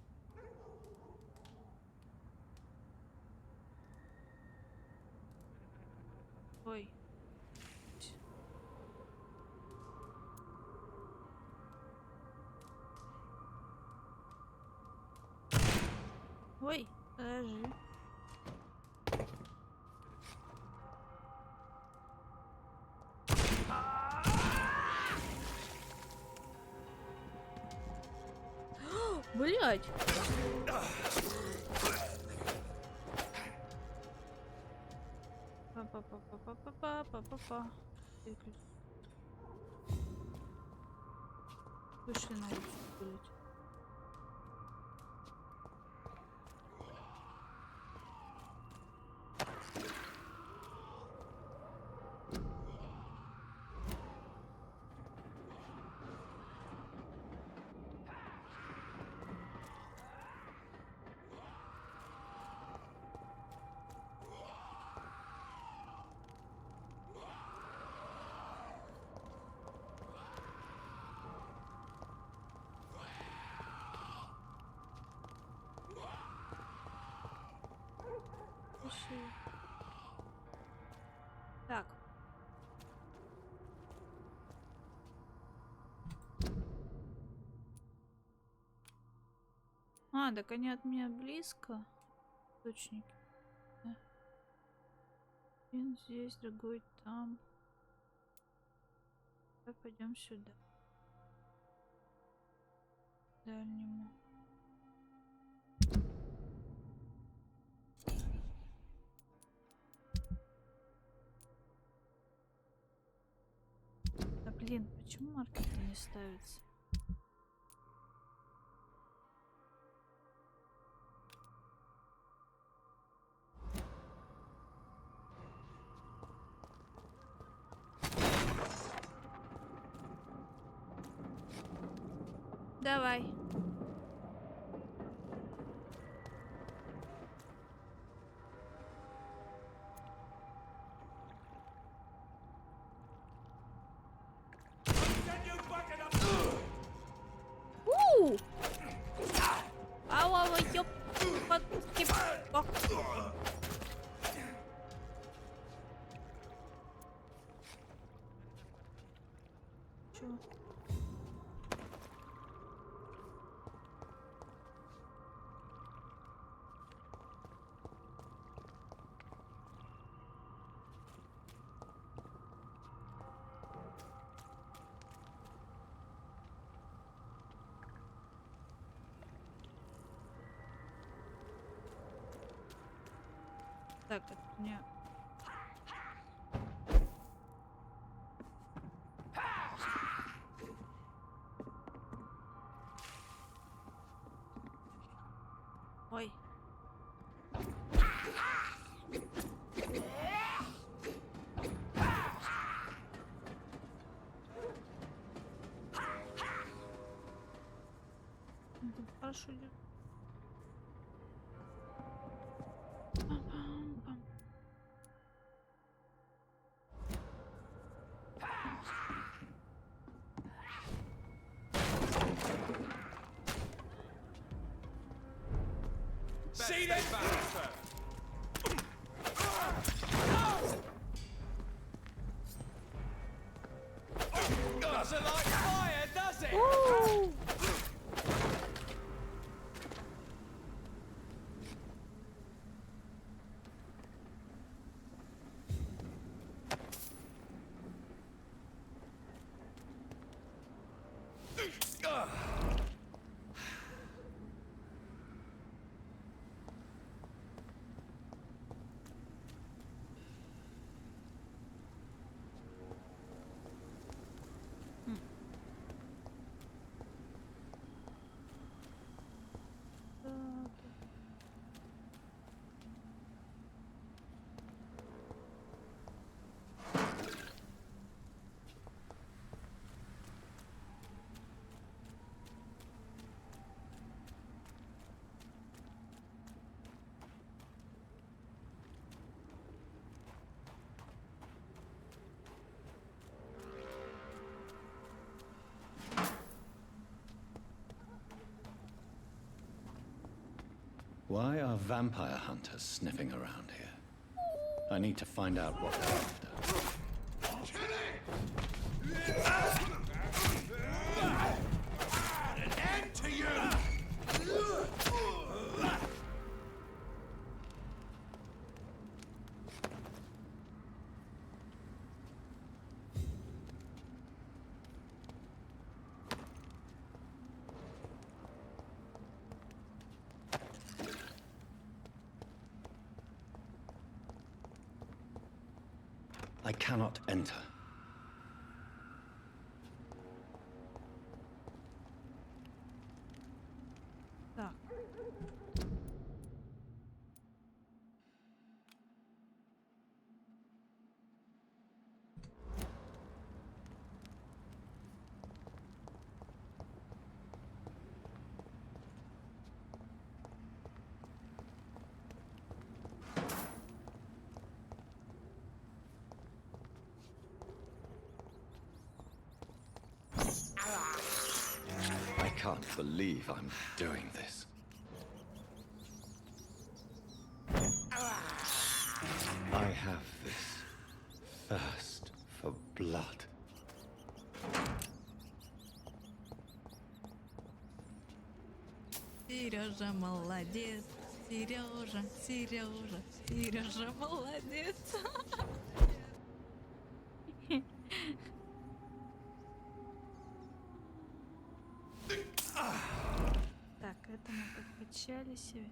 Ой. Ой, подожди. Блять. Па-па-па-па-па-па-па-па-па. Вышли на улицу гулять. Так. А, так они от меня близко. Источники. Да. Один здесь, другой там. Давай пойдем сюда. К дальнему. Да блин, почему маркер-то не ставится? Давай. Ау, ёп, подки, чё? Так, это мне... Ой. Ну, хорошо идет. Пам-пам-пам. See them bastard! Doesn't like fire, does it? Why are vampire hunters sniffing around here? I need to find out what they're after. An end to you! I cannot enter. Так. I can't believe I'm doing this. I have this thirst for blood. Сережа молодец. Сережа, Сережа, Сережа молодец. Так, это мы подкачали себе.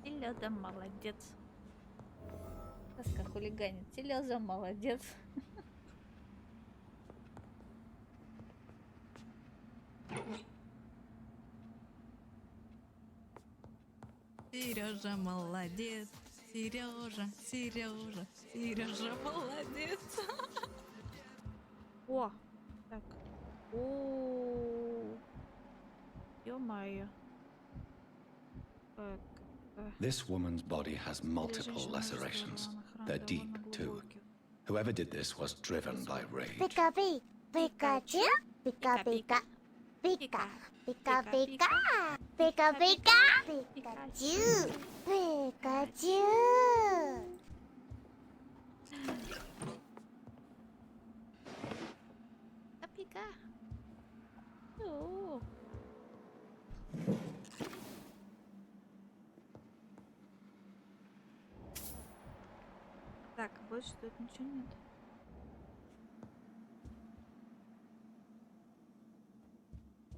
Серёза молодец. Сказка хулиганит. Серёза молодец. Сережа молодец. Сережа, Сережа, Сережа молодец. О, так. О, ё-моё. Так. This woman's body has multiple lacerations. They're deep, too. Whoever did this was driven by rage. Pika-pika, Pikachu, Pika-pika, Pika, Pika-pika, Pika-pika, Pikachu, Pikachu. Пика. О. Так, больше тут ничего нет.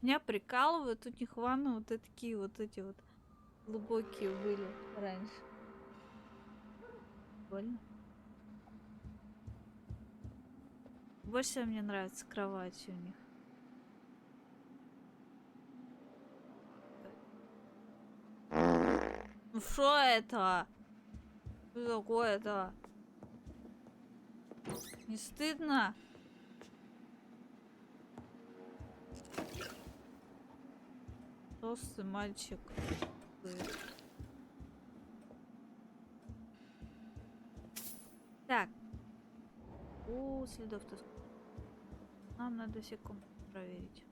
Меня прикалывают, у них ванны вот такие вот эти вот глубокие были раньше. Больно. Больше всего мне нравится кровать у них. Ну что это? Что такое-то? Не стыдно? Толстый мальчик. Так. О, следов-то. Нам надо секунду проверить.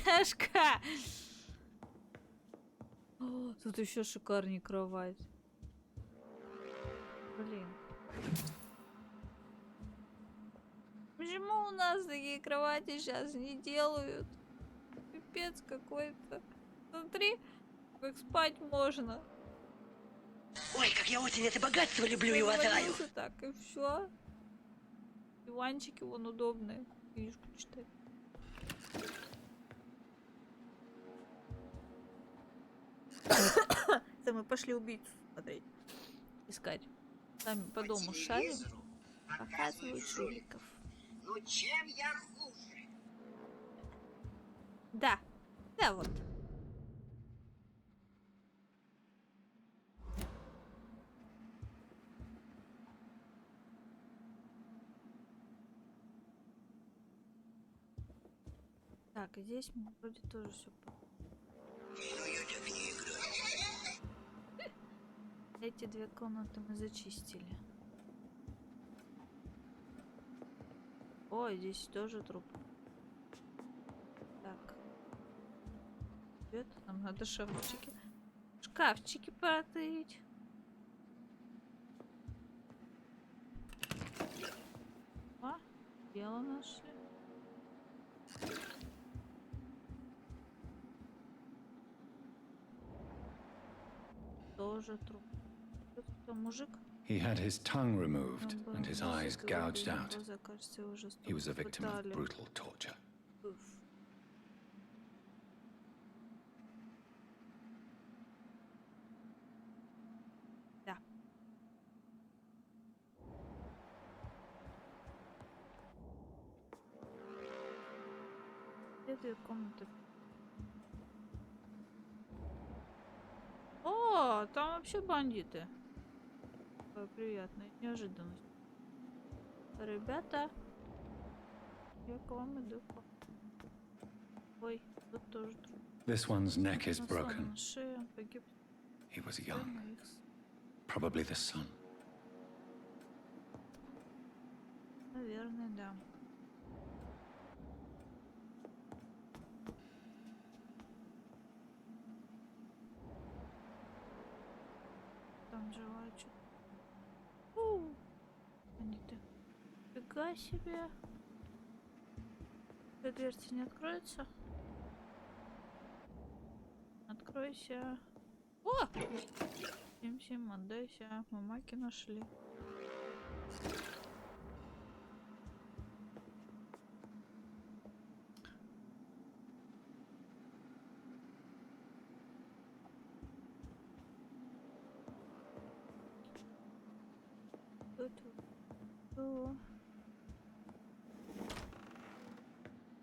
Сашка! О, тут еще шикарнее кровать. Блин. Почему у нас такие кровати сейчас не делают? Пипец какой-то. Смотри, как спать можно. Ой, как я очень это богатство люблю и уважаю. Так, и все. Диванчики вон удобные. Книжку читать. Да, мы пошли убийцу смотреть. Искать. Сами по дому шарим. Показывают жуликов. Ну чем я хуже? Да. Да, вот. Так, и здесь мы вроде тоже все. Эти две комнаты мы зачистили. Ой, здесь тоже труп. Так. Это нам надо шкафчики. Шкафчики протырить. О, дело нашли. Тоже труп. Кто мужик? He had his tongue removed and his eyes gouged out. He was a victim of brutal torture. Да. Две комнаты. О, там вообще бандиты. Какая приятная неожиданность. Ребята, я к вам иду. Ой, тут тоже труп. This one's neck is broken. Шея погиб. He was young. Probably the son. Наверное, да. Там живая что-то. Они-то. Фига себе. Эта дверца не откроется? Откройся. О! Всем отдайся. Мы маки нашли.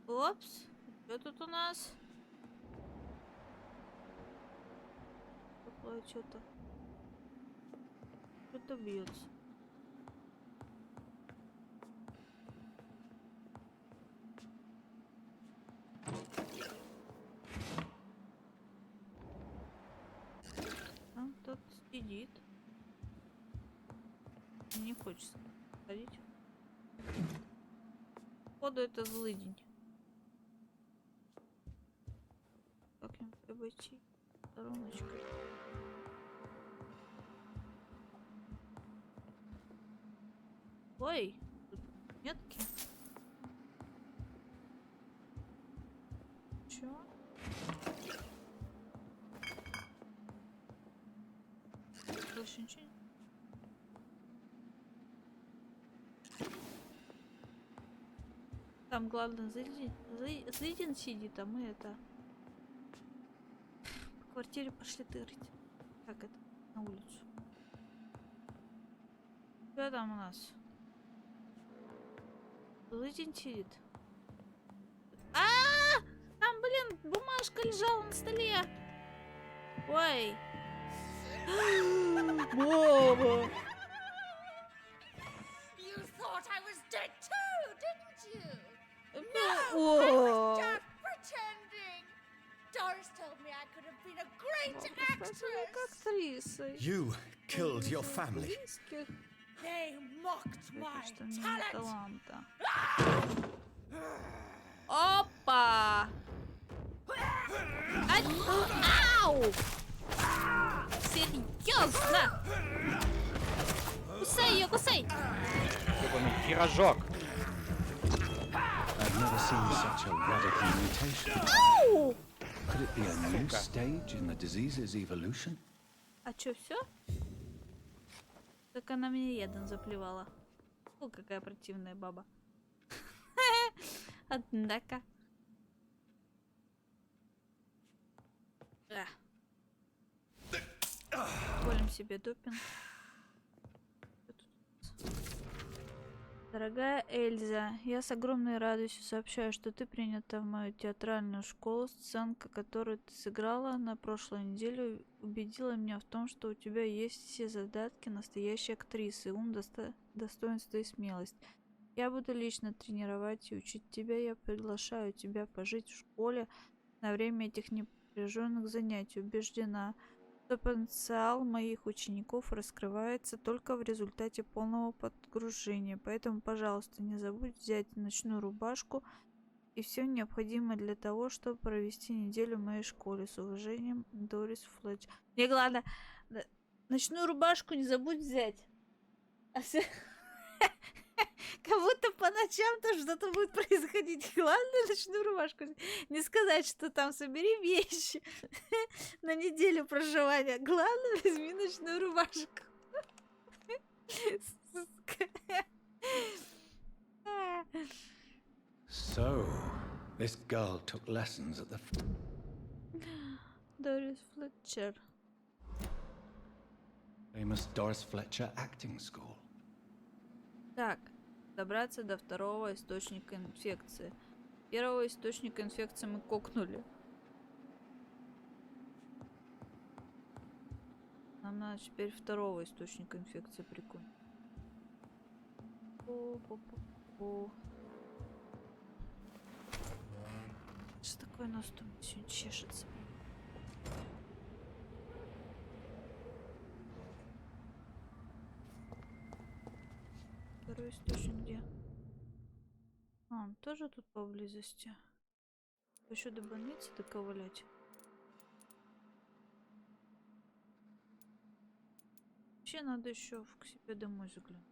Опс, что тут у нас? Такое что-то. Что-то бьется. Там кто-то сидит. Не хочется ходить. Походу это злыдень. Как-нибудь обойти стороночкой. Ой, тут метки. Чё? Больше ничего нет? Там главное Злидин сидит, а мы это по квартире пошли тырить. Как это? На улицу. Что там у нас? Злидин сидит. Там, блин, бумажка лежала на столе. Ой. Мама. You thought I was dead too, didn't you? No, I was just pretending. Doris told me I could have been a great actress. You killed your family. They mocked my Что не talent. таланта. Опа! Ау! Серьезно? Кусай ее, кусай! Пирожок. I've never seen such a radical mutation. Ау! Could it be a new stage in the disease's evolution? А чё, все? Так она мне ядом заплевала. О, какая противная баба. Однако. Колем себе допинг. Дорогая Эльза, я с огромной радостью сообщаю, что ты принята в мою театральную школу. Сценка, которую ты сыграла на прошлой неделе, убедила меня в том, что у тебя есть все задатки настоящей актрисы, ум, достоинство и смелость. Я буду лично тренировать и учить тебя. Я приглашаю тебя пожить в школе на время этих напряженных занятий. Убеждена, Потенциал моих учеников раскрывается только в результате полного подгружения. Поэтому, пожалуйста, не забудь взять ночную рубашку и все необходимое для того, чтобы провести неделю в моей школе. С уважением, Дорис Флетчер. Не, ладно. Ночную рубашку не забудь взять. Как будто по ночам тоже что-то будет происходить. Главное, ночную рубашку. Не сказать, что там собери вещи на неделю проживания. Главное, возьми ночную рубашку. So, this girl took lessons at the Doris Fletcher. famous Doris Fletcher acting school. Так, добраться до второго источника инфекции. Первого источника инфекции мы кокнули. Нам надо теперь второго источника инфекции прикольно. Что такое нос тут сегодня чешется? Второй источник где? А, он тоже тут поблизости. Еще до больницы доковылять. Вообще надо еще к себе домой заглянуть.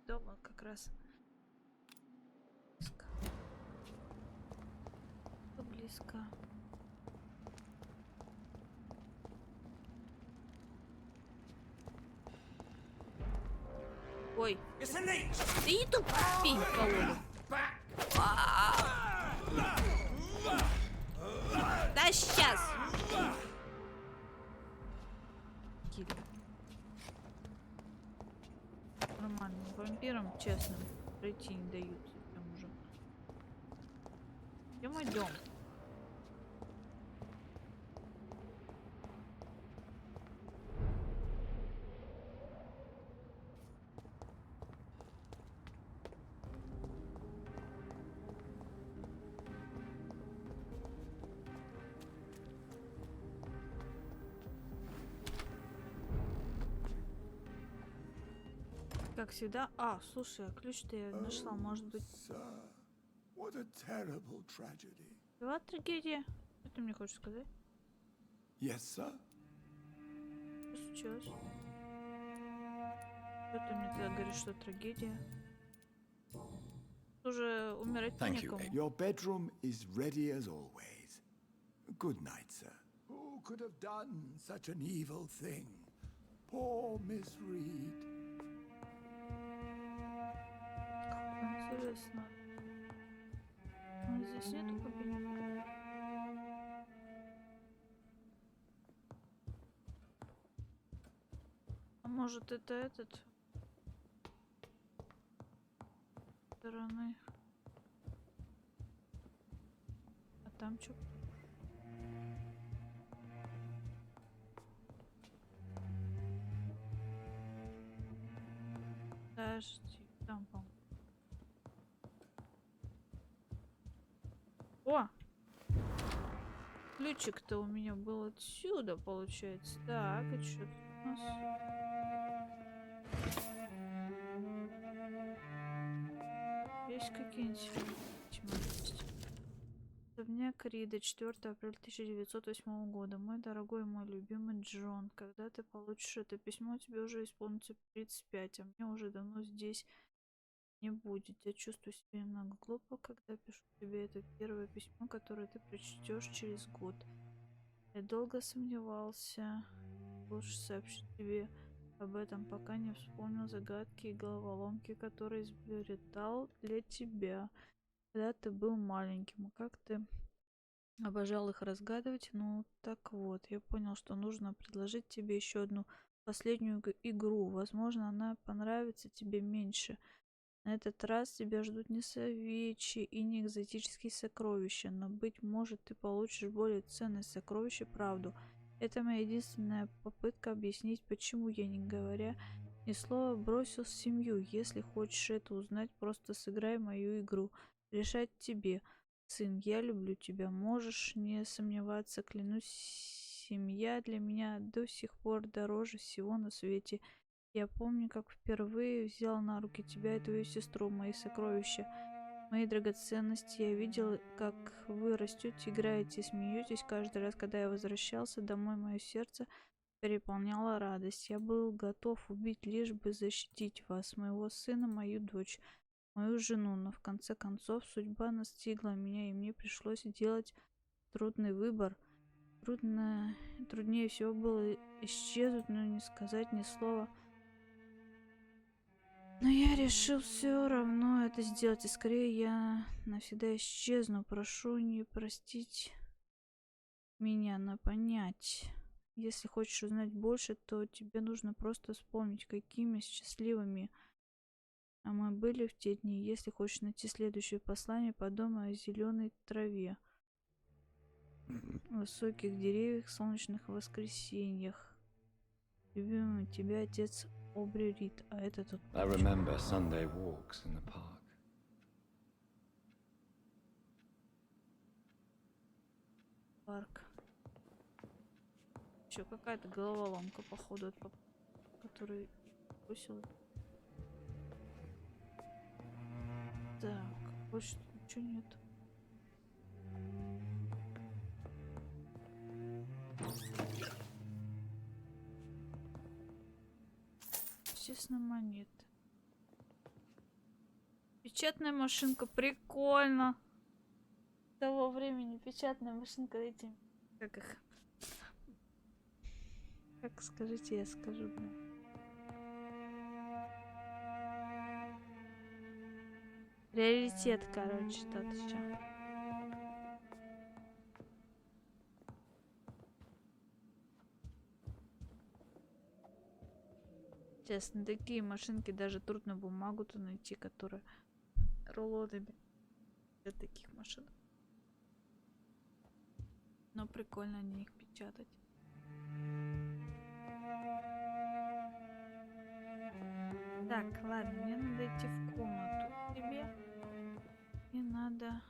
Дома как раз близко. Близко. Ой. Ты тупень, колоду. Да сейчас. Киллер. Нормальным вампирам, честным, пройти не дают. Прям уже. Где мой дом? Как всегда. А, слушай, а ключ-то я нашла, может быть. What a terrible tragedy. Была трагедия? Что ты мне хочешь сказать? Yes, sir. Что случилось? Что ты мне тогда говоришь, что трагедия? Уже умирать некому. Your bedroom is ready as always. Good night, sir. Who could have done such an evil thing? Poor Miss Reed. Интересно. А здесь нету кабинета? А может это этот? Стороны. А там что? Подожди, там, по-моему. О! Ключик-то у меня был отсюда, получается. Так, и что тут у нас? Есть какие-нибудь возможности? Особняк Рида, 4 апреля 1908 года. Мой дорогой, мой любимый Джон, когда ты получишь это письмо, тебе уже исполнится 35, а мне уже давно здесь не будет. Я чувствую себя немного глупо, когда пишу тебе это первое письмо, которое ты прочтешь через год. Я долго сомневался. Лучше сообщить тебе об этом, пока не вспомнил загадки и головоломки, которые изобретал для тебя, когда ты был маленьким. Как ты обожал их разгадывать. Ну, так вот, я понял, что нужно предложить тебе еще одну последнюю игру. Возможно, она понравится тебе меньше. На этот раз тебя ждут не советчи и не экзотические сокровища, но, быть может, ты получишь более ценное сокровище, правду. Это моя единственная попытка объяснить, почему я, не говоря ни слова, бросил семью. Если хочешь это узнать, просто сыграй мою игру. Решать тебе. Сын, я люблю тебя. Можешь не сомневаться, клянусь семья для меня до сих пор дороже всего на свете. Я помню, как впервые взял на руки тебя и твою сестру, мои сокровища, мои драгоценности. Я видел, как вы растете, играете и смеетесь. Каждый раз, когда я возвращался домой, мое сердце переполняла радость. Я был готов убить, лишь бы защитить вас, моего сына, мою дочь, мою жену. Но в конце концов судьба настигла меня, и мне пришлось делать трудный выбор. Труднее всего было исчезнуть, но не сказать ни слова. Но я решил все равно это сделать, и скорее я навсегда исчезну. Прошу не простить меня, но понять. Если хочешь узнать больше, то тебе нужно просто вспомнить, какими счастливыми мы были в те дни. Если хочешь найти следующее послание, подумай о зеленой траве, высоких деревьях, солнечных воскресеньях. Любимый тебя отец Обри Рид, а это тут... I remember Sunday walks in the park. Парк. Еще какая-то головоломка, походу, от который бросил. Так, больше тут ничего нет. Естественно, монеты. Печатная машинка, прикольно. Того времени печатная машинка, эти, как их, как скажите, я скажу, блин. Реалитет, короче, тот еще. Честно, такие машинки даже трудно бумагу-то найти, которая рулонами для таких машин. Но прикольно на них печатать. Так, ладно, мне надо идти в комнату к тебе. И надо...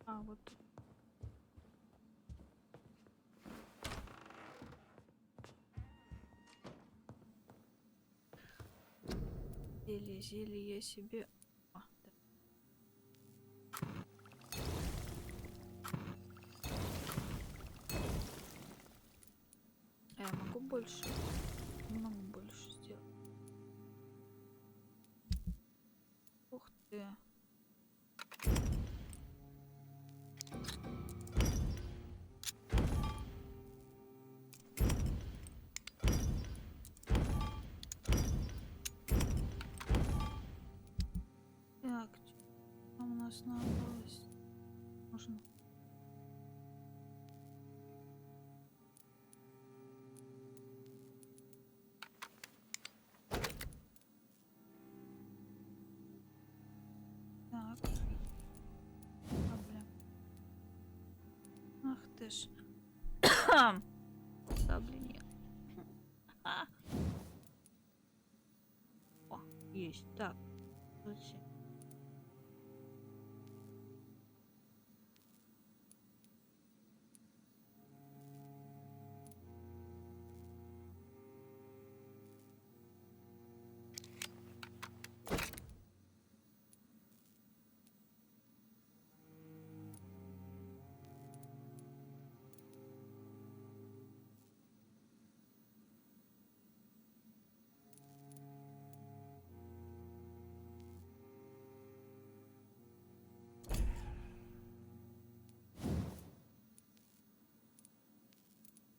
А, вот тут. Зелье я себе... А, да. Я могу больше? Не могу больше сделать. Ух ты. Так, что у нас набралось? Можно. Так. А, бля. Ах ты ж. Да, блин, нет. О, есть. Так. Зачем?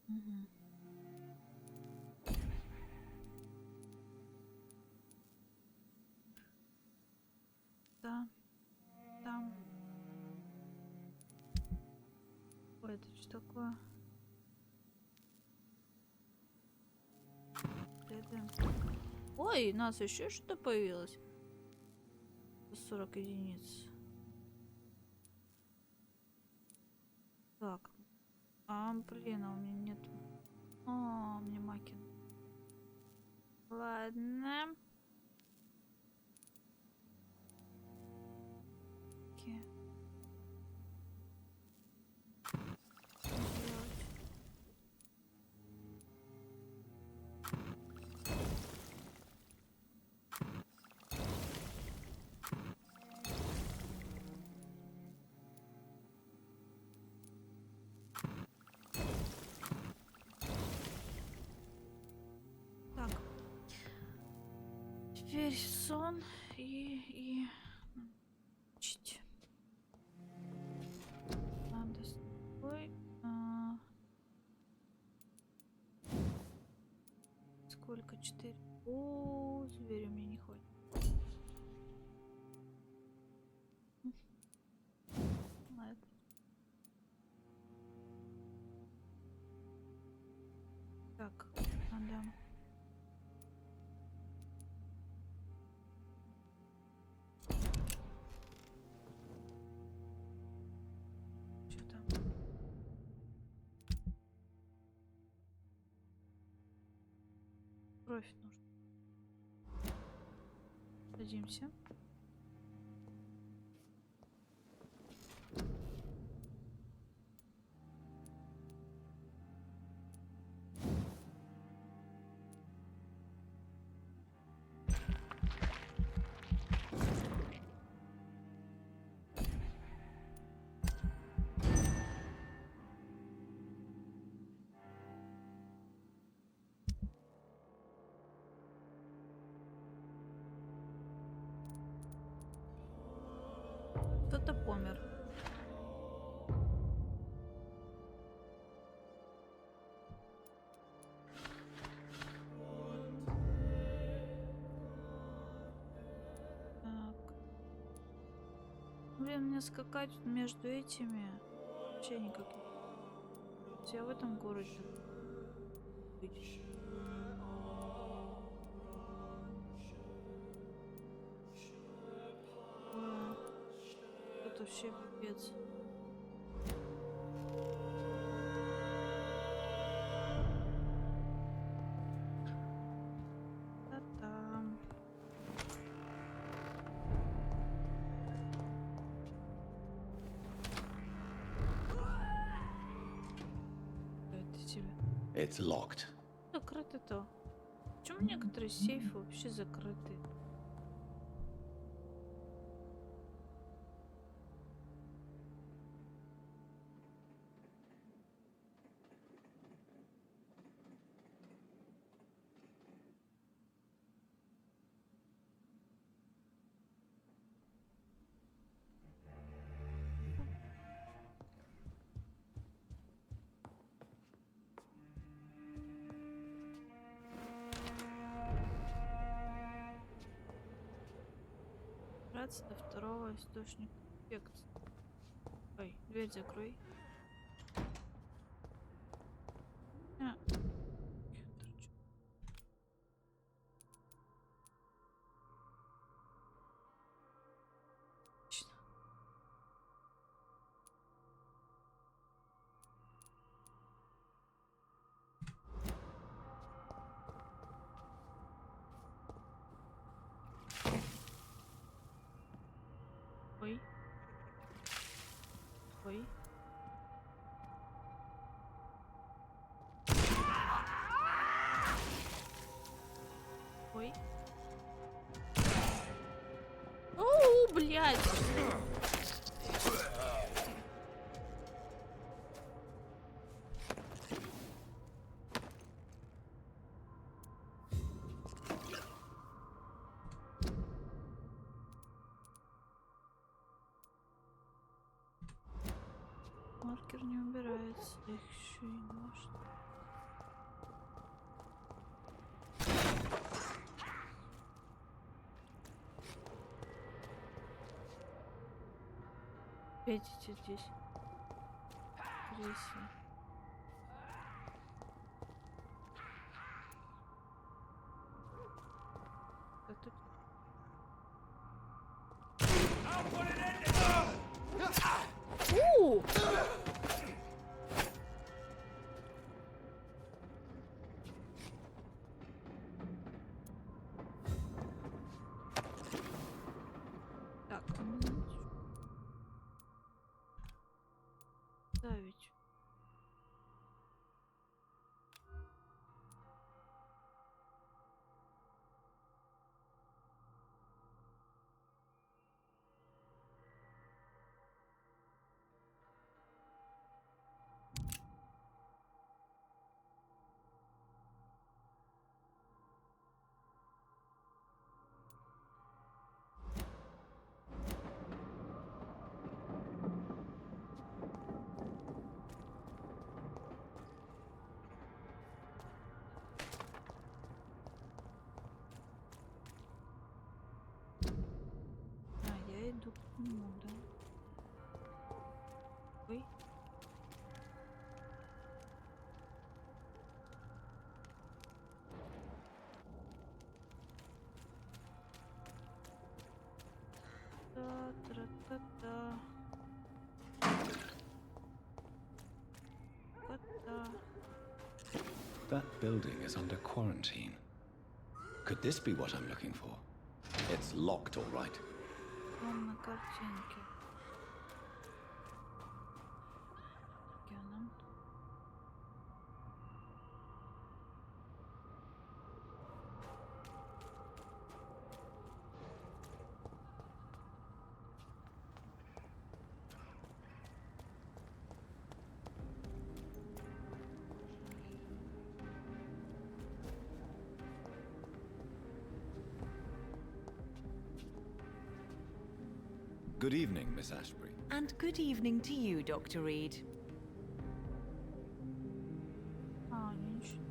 Угу. Да. Там. Ой, это что такое? Ой, у нас еще что-то появилось. 40 единиц. Так. Блин, а у меня нет. О, мне макин. Ладно. Окей. Теперь сон и учить. Надо с тобой. Сколько? 4. О, зверя мне не хватит. Ладно. Так, надо. Что там? Кровь нужна. Садимся. Кто-то помер. Так. Блин, мне скакать между этими вообще никак не получится. Я в этом городе быть. Ой, это вообще пипец. Та-там. Это тебе. It's locked. Закрыто-то. Почему некоторые сейфы вообще закрыты? Добраться до второго источника инфекции. Ой, дверь закрой. А. Отлично. Ой. Ой. Ой. Оу, блядь. Маркер не убирается. Их еще и может. Видите здесь? Крысы. Это... У! Так, ставить. Ну да. Ой. Та-та-та-та. Та-та. That building is under quarantine. Could this be what I'm looking for? It's locked, all right. Дом на картинке. Где нам? Good evening, Miss Ashbury. And good evening to you, Dr. Reed. А, ничего.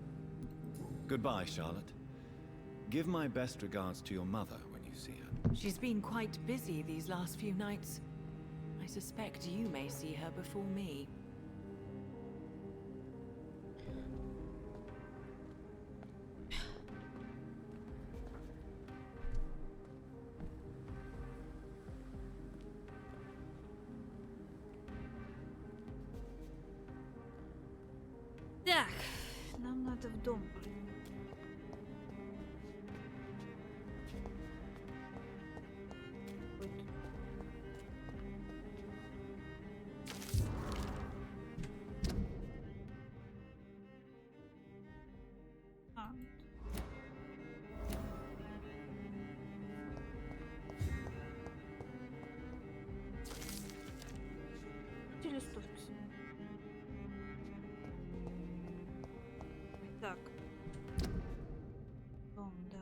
Goodbye, Charlotte. Give my best regards to your mother when you see her. She's been quite busy these last few nights. I suspect you may see her before me. Так, нам надо в дом. Ой, тут. А, эти листовки себе. Так. Дом, да.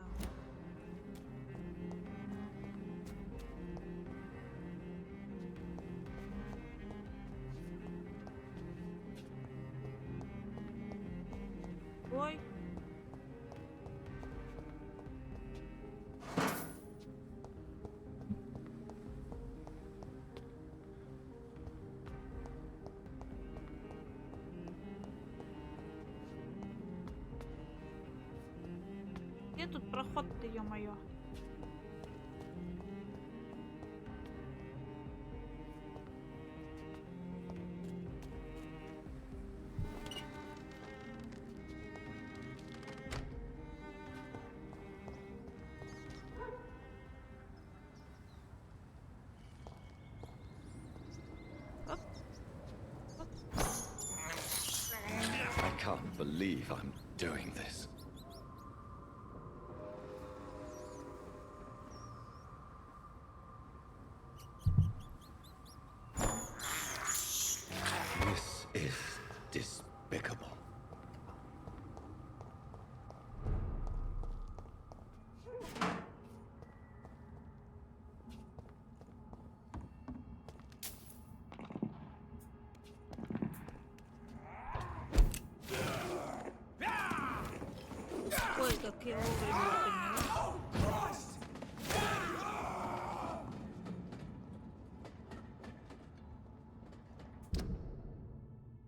Ой. Где тут проход-то, ё-моё? I can't believe I'm doing this. This is despicable. Ой, как я вовремя поняла.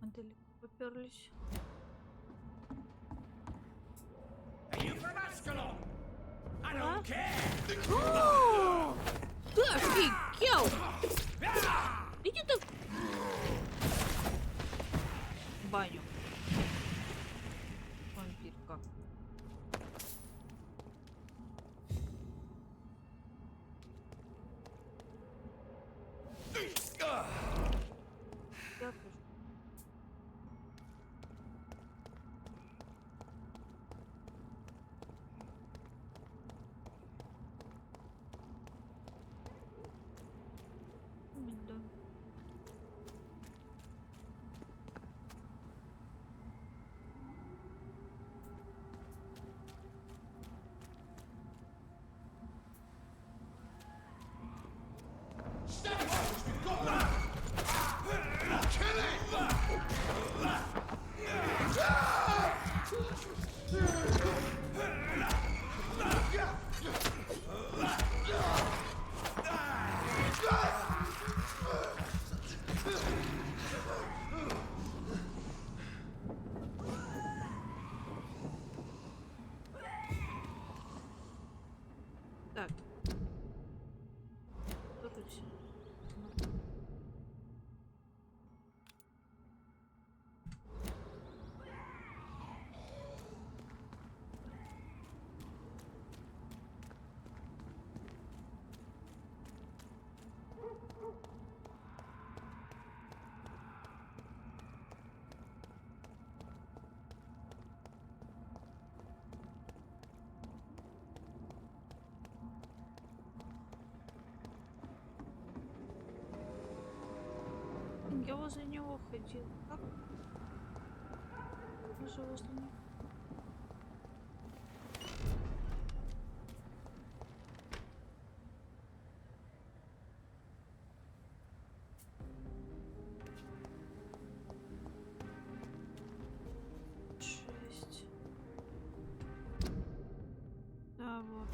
Мы далеко поперлись. А? О! Ты офигел! Иди ты в баню. Вампирка. Я тоже. Да. Так. Что тут всё? Я возле него ходил. Как? Я же возле него. Шесть. Да, вот.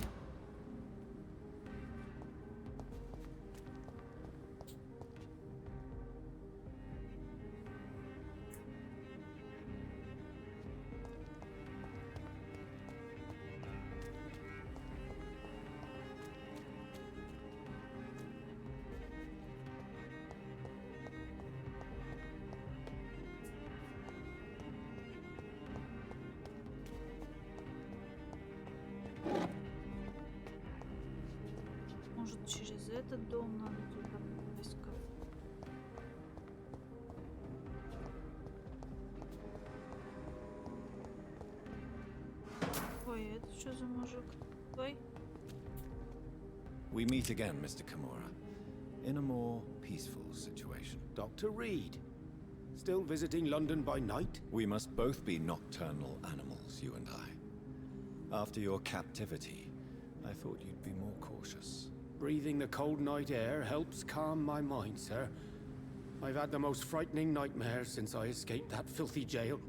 Может, через этот дом надо туда попасть как? Ой, это что за мужик? Ой. We meet again, Mr. Kimura, in a more peaceful situation. Dr. Reed, still visiting London by night? We must both be nocturnal animals, you and I. After your captivity, I thought you'd be more cautious. Breathing the cold night air helps calm my mind, sir. I've had the most frightening nightmares since I escaped that filthy jail.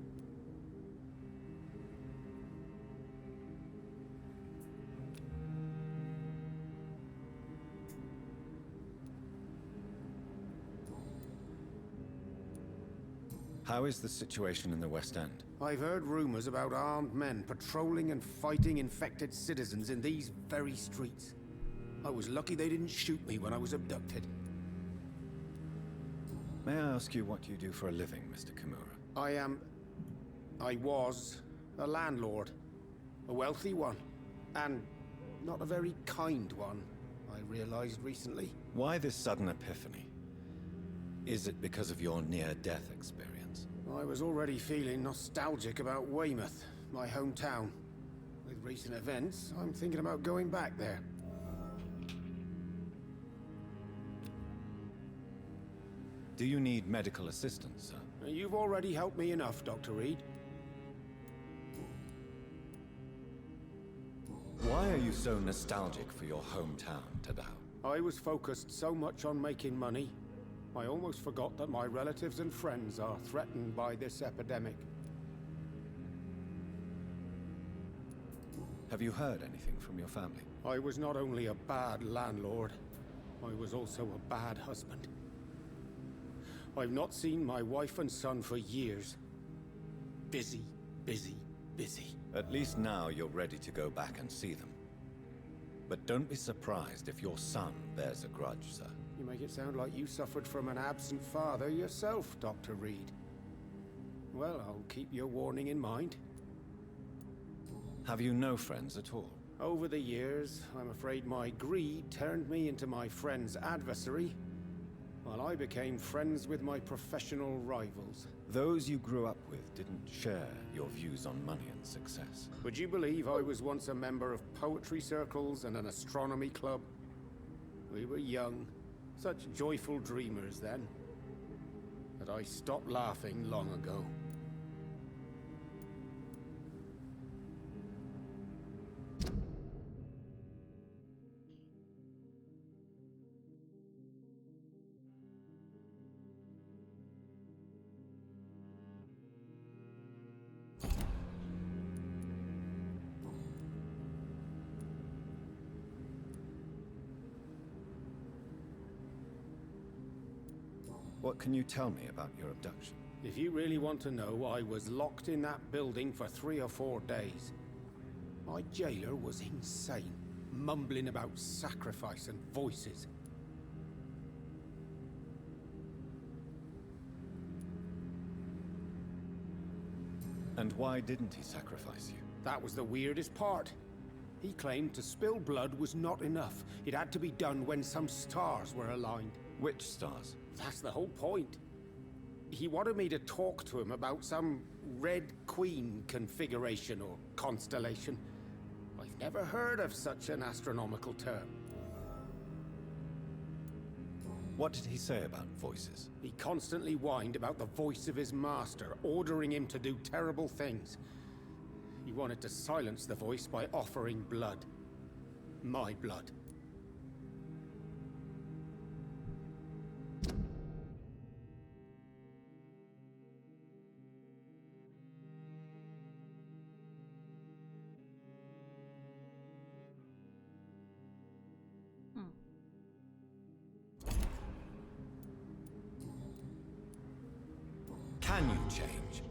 How is the situation in the West End? I've heard rumors about armed men patrolling and fighting infected citizens in these very streets. I was lucky they didn't shoot me when I was abducted. May I ask you what you do for a living, Mr. Kimura? I was a landlord. A wealthy one. And not a very kind one, I realized recently. Why this sudden epiphany? Is it because of your near-death experience? I was already feeling nostalgic about Weymouth, my hometown. With recent events, I'm thinking about going back there. Do you need medical assistance, sir? You've already helped me enough, Dr. Reed. Why are you so nostalgic for your hometown, Tadao? I was focused so much on making money, I almost forgot that my relatives and friends are threatened by this epidemic. Have you heard anything from your family? I was not only a bad landlord, I was also a bad husband. I've not seen my wife and son for years. Busy, busy, busy. At least now you're ready to go back and see them. But don't be surprised if your son bears a grudge, sir. You make it sound like you suffered from an absent father yourself, Dr. Reed. Well, I'll keep your warning in mind. Have you no friends at all? Over the years, I'm afraid my greed turned me into my friend's adversary, while I became friends with my professional rivals. Those you grew up with didn't share your views on money and success. Would you believe I was once a member of poetry circles and an astronomy club? We were young, such joyful dreamers then. But I stopped laughing long ago. What can you tell me about your abduction? If you really want to know, I was locked in that building for 3 or 4 days. My jailer was insane. mumbling about sacrifice and voices. And why didn't he sacrifice you? That was the weirdest part. He claimed to spill blood was not enough. It had to be done when some stars were aligned. Which stars? That's the whole point. He wanted me to talk to him about some Red Queen configuration or constellation. I've never heard of such an astronomical term. What did he say about voices? He constantly whined about the voice of his master, ordering him to do terrible things. He wanted to silence the voice by offering blood. My blood. Can you change?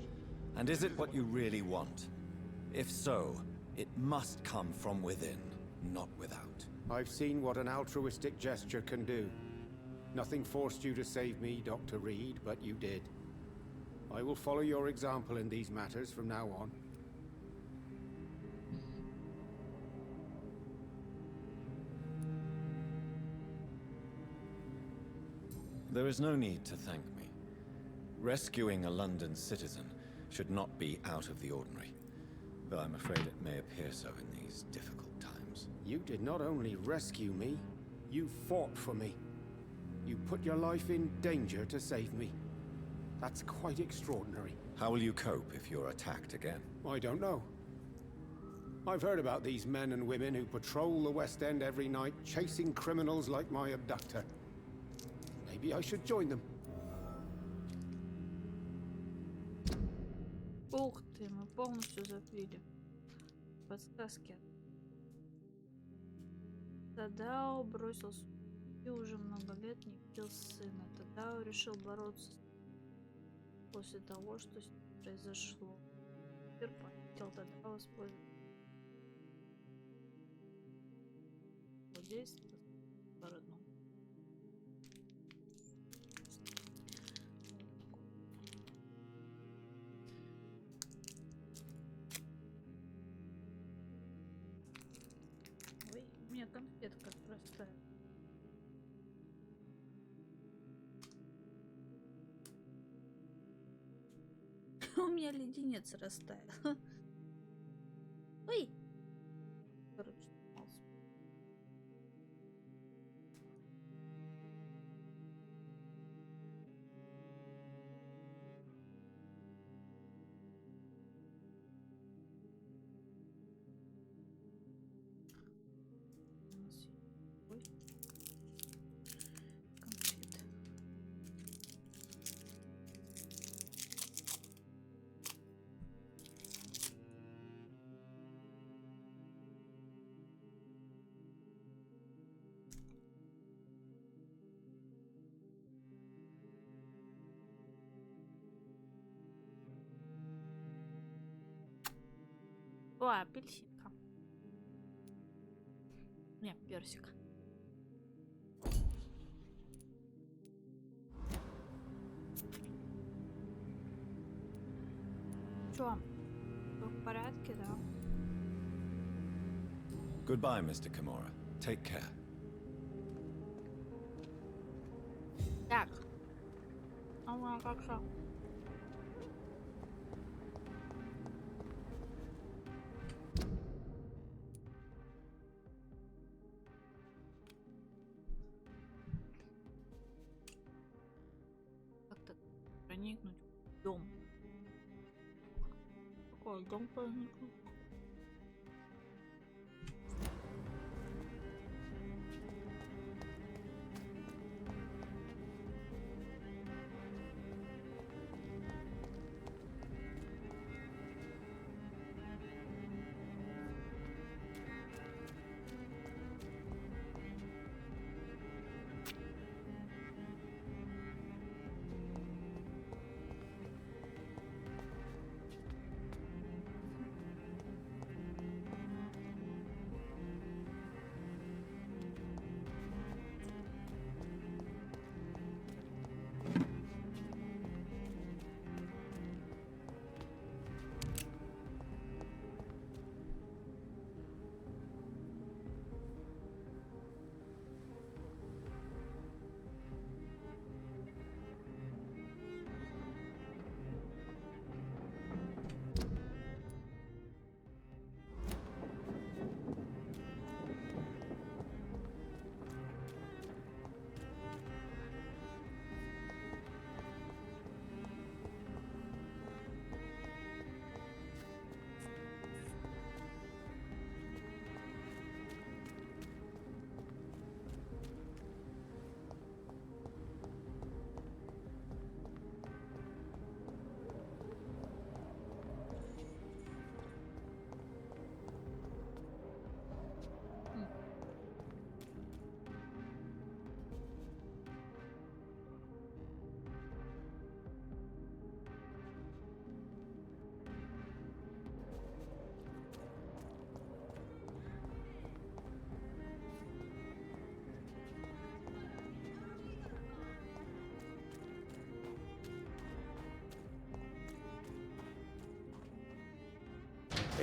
And is it what you really want? If so, it must come from within, not without. I've seen what an altruistic gesture can do. Nothing forced you to save me, Dr. Reed, but you did. I will follow your example in these matters from now on. There is no need to thank me. Rescuing a London citizen should not be out of the ordinary, though I'm afraid it may appear so in these difficult times. You did not only rescue me, you fought for me. You put your life in danger to save me. That's quite extraordinary. How will you cope if you're attacked again? I don't know. I've heard about these men and women who patrol the West End every night, chasing criminals like my abductor. Maybe I should join them. Ух ты, мы полностью забили. Подсказки. Тадао бросился и уже много лет не видел сына. Тадао решил бороться после того, что с ним произошло. Теперь хотел Тадао использовать действие по-родному. Ой, у меня конфетка простая. У меня леденец растаял. Ой! Короче, сломался. Ой. Конфеты. О, апельсинка. Не, персик. Чё? Всё в порядке, да? Goodbye, Mr. Kimura. Take care. Так. Ага, как же? Как-то проникнуть в дом. Какой дом проникнуть?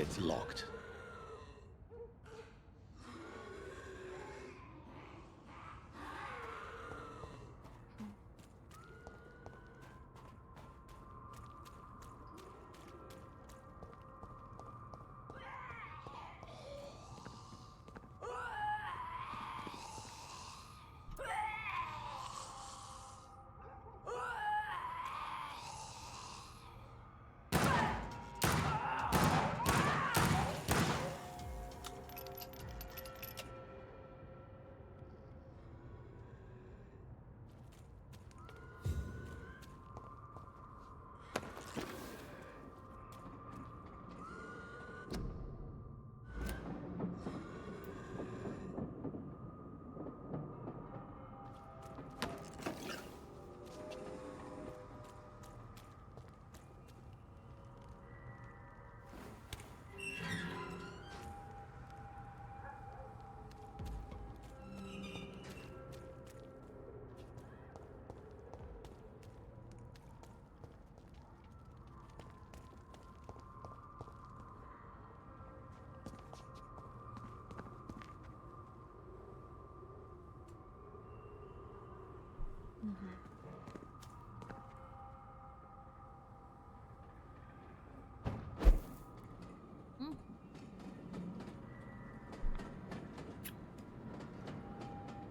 It's locked.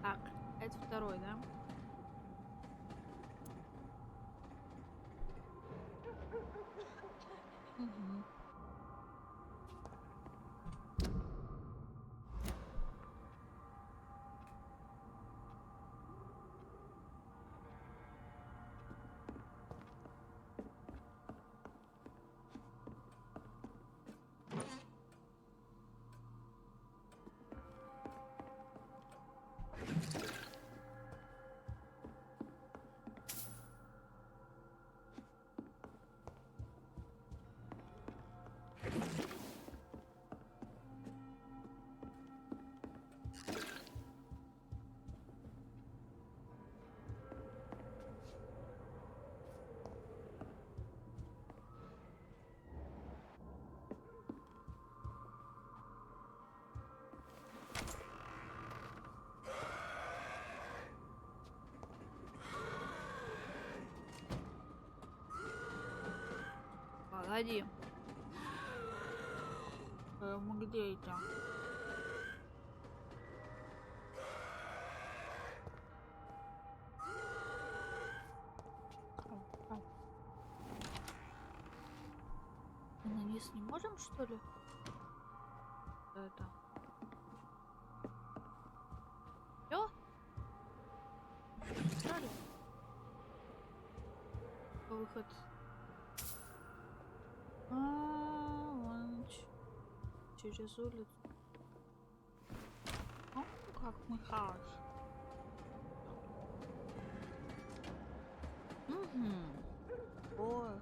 Так, это второй, да? Угу. Погоди. Мы где это? Мы на низ не можем, что ли? Это. Всё? Стали? Выход. Вон через улицу. О, как мы хорош. Угу. О.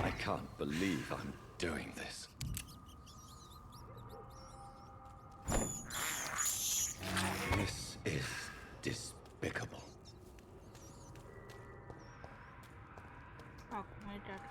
I can't believe I'm doing this. This is despicable. Так, my dad.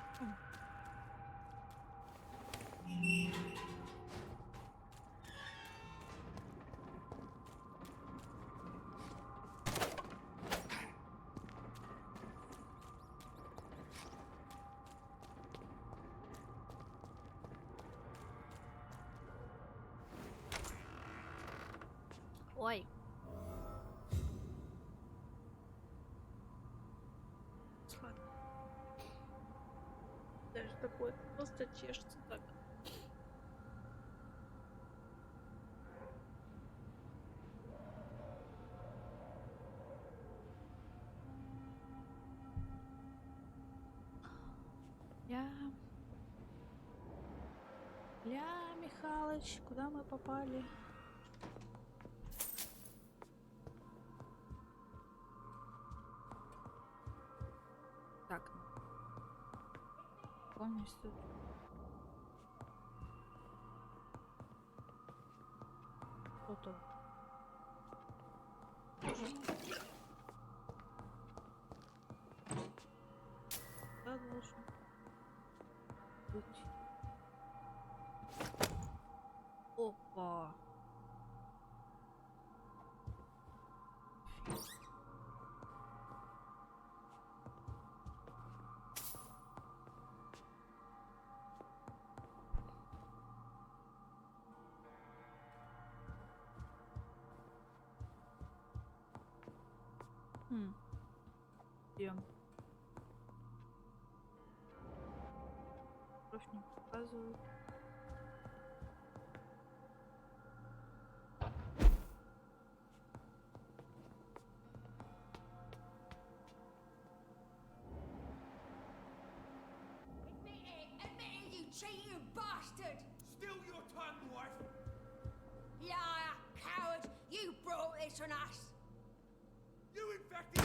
Ой. Ладно. Даже такое просто чешется так. Михалыч, куда мы попали? Так. Полностью. Что-то. Да, должен быть. Опа. Идем. Кровь не показывает. Admit it, you cheating bastard! Still your tongue, wife! Liar, coward! You brought this on us! You infected!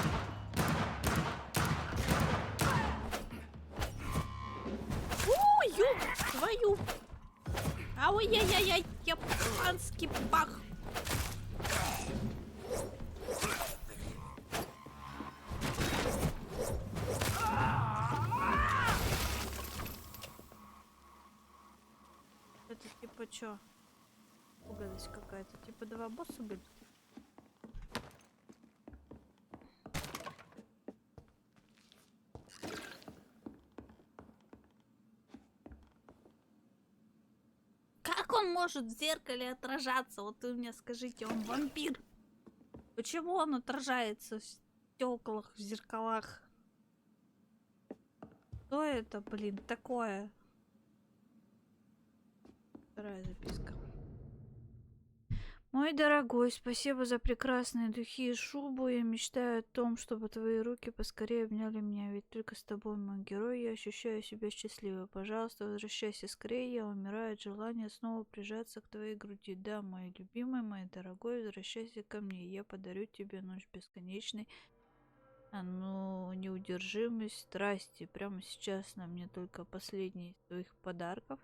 Ёб твою! Ау-яй-яй-яй, японский пах! Это типа чё? Гадость какая-то. Типа два босса были? Как он может в зеркале отражаться? Вот вы мне скажите, он вампир. Почему он отражается в стеклах, в зеркалах? Что это, блин, такое? Вторая записка. Мой дорогой, спасибо за прекрасные духи и шубу. Я мечтаю о том, чтобы твои руки поскорее обняли меня. Ведь только с тобой, мой герой, я ощущаю себя счастливой. Пожалуйста, возвращайся скорее. Я умираю от желания снова прижаться к твоей груди. Да, мой любимый, мой дорогой, возвращайся ко мне. Я подарю тебе ночь бесконечной. Неудержимость страсти. Прямо сейчас на мне только последний из твоих подарков.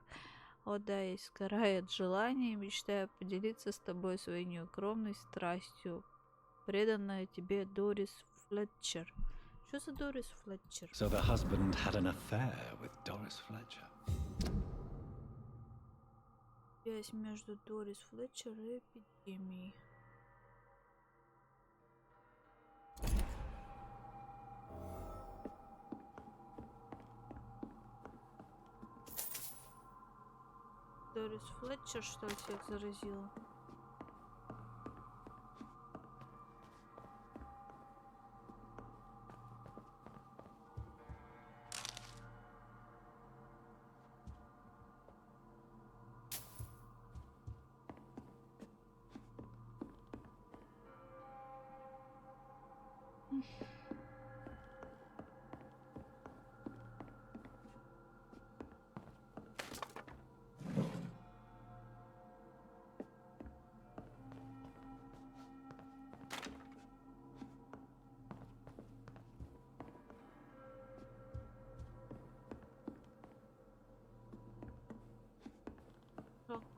О да, я сгораю от желания и мечтаю поделиться с тобой своей неукромной страстью. Преданная тебе Дорис Флетчер. Что за Дорис Флетчер? So the husband had an affair with Doris Fletcher. Связь между Дорис Флетчер и эпидемией. Дорис Флетчер, что ли, всех заразила?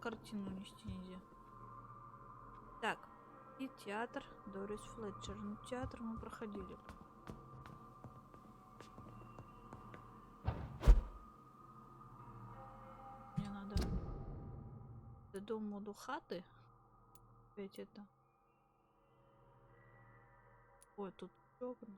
Картину нести нельзя. Так, и театр Дорис Флетчер. Ну, театр мы проходили. Мне надо до дому, до хаты. Опять это. Ой, тут окна.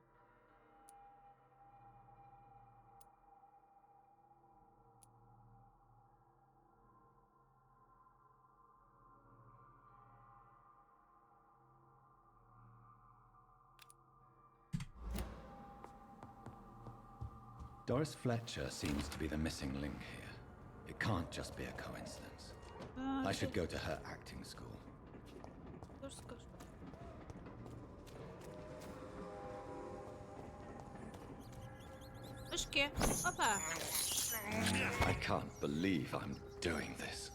Doris Fletcher seems to be the missing link here. It can't just be a coincidence. I should go to her acting school. Тоже скажу. Мышки. Опа. I can't believe I'm doing this.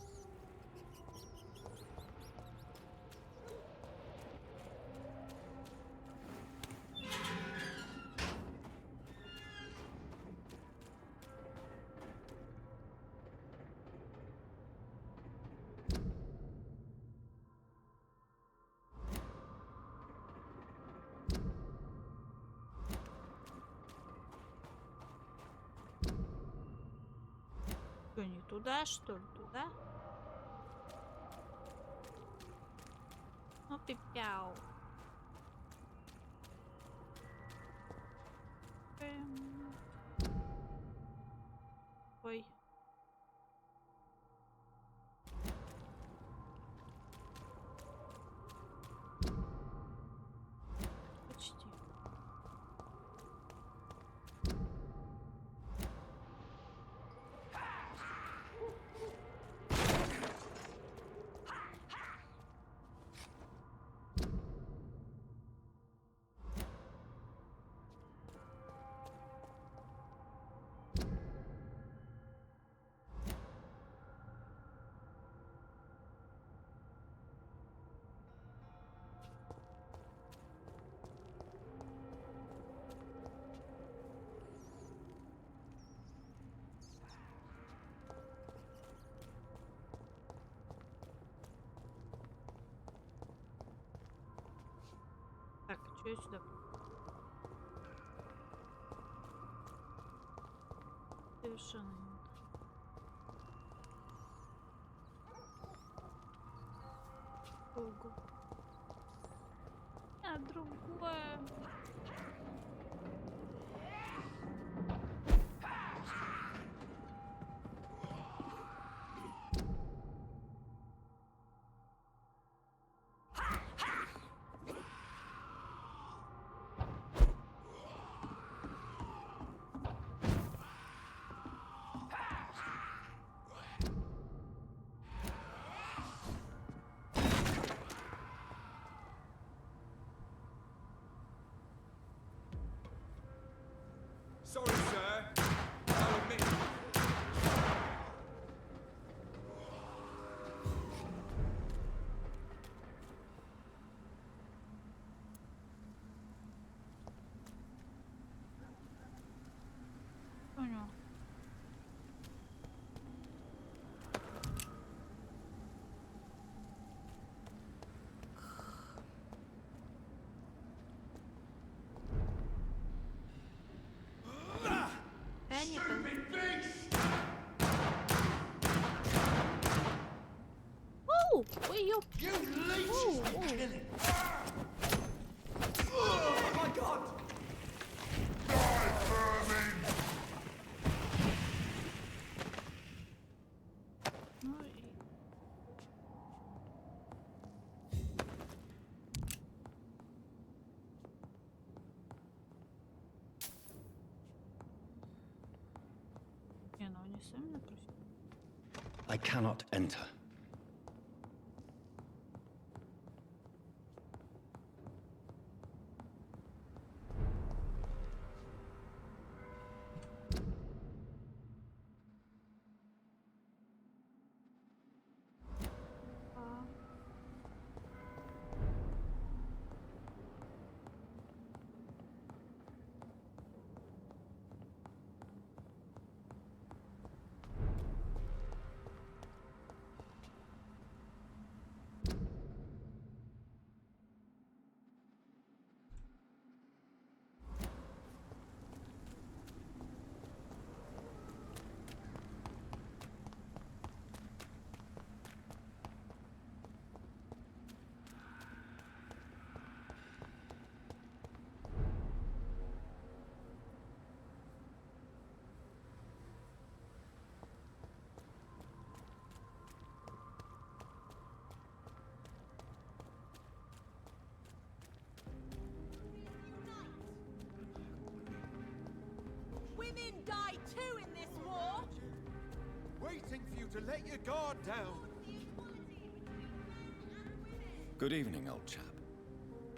Что, не туда, что ли? Туда? Ну, пипяу. Ой. Почти. Так, что я сюда? Совершенно не Ого. А другое. Sorry, sir. I'll admit. Понял. Оу! Ой, ёп! Оу, оу. Ну и... Не, ну они сами напросили. I cannot enter. women die too in this war. Waiting for you to let your guard down. Good evening, old chap.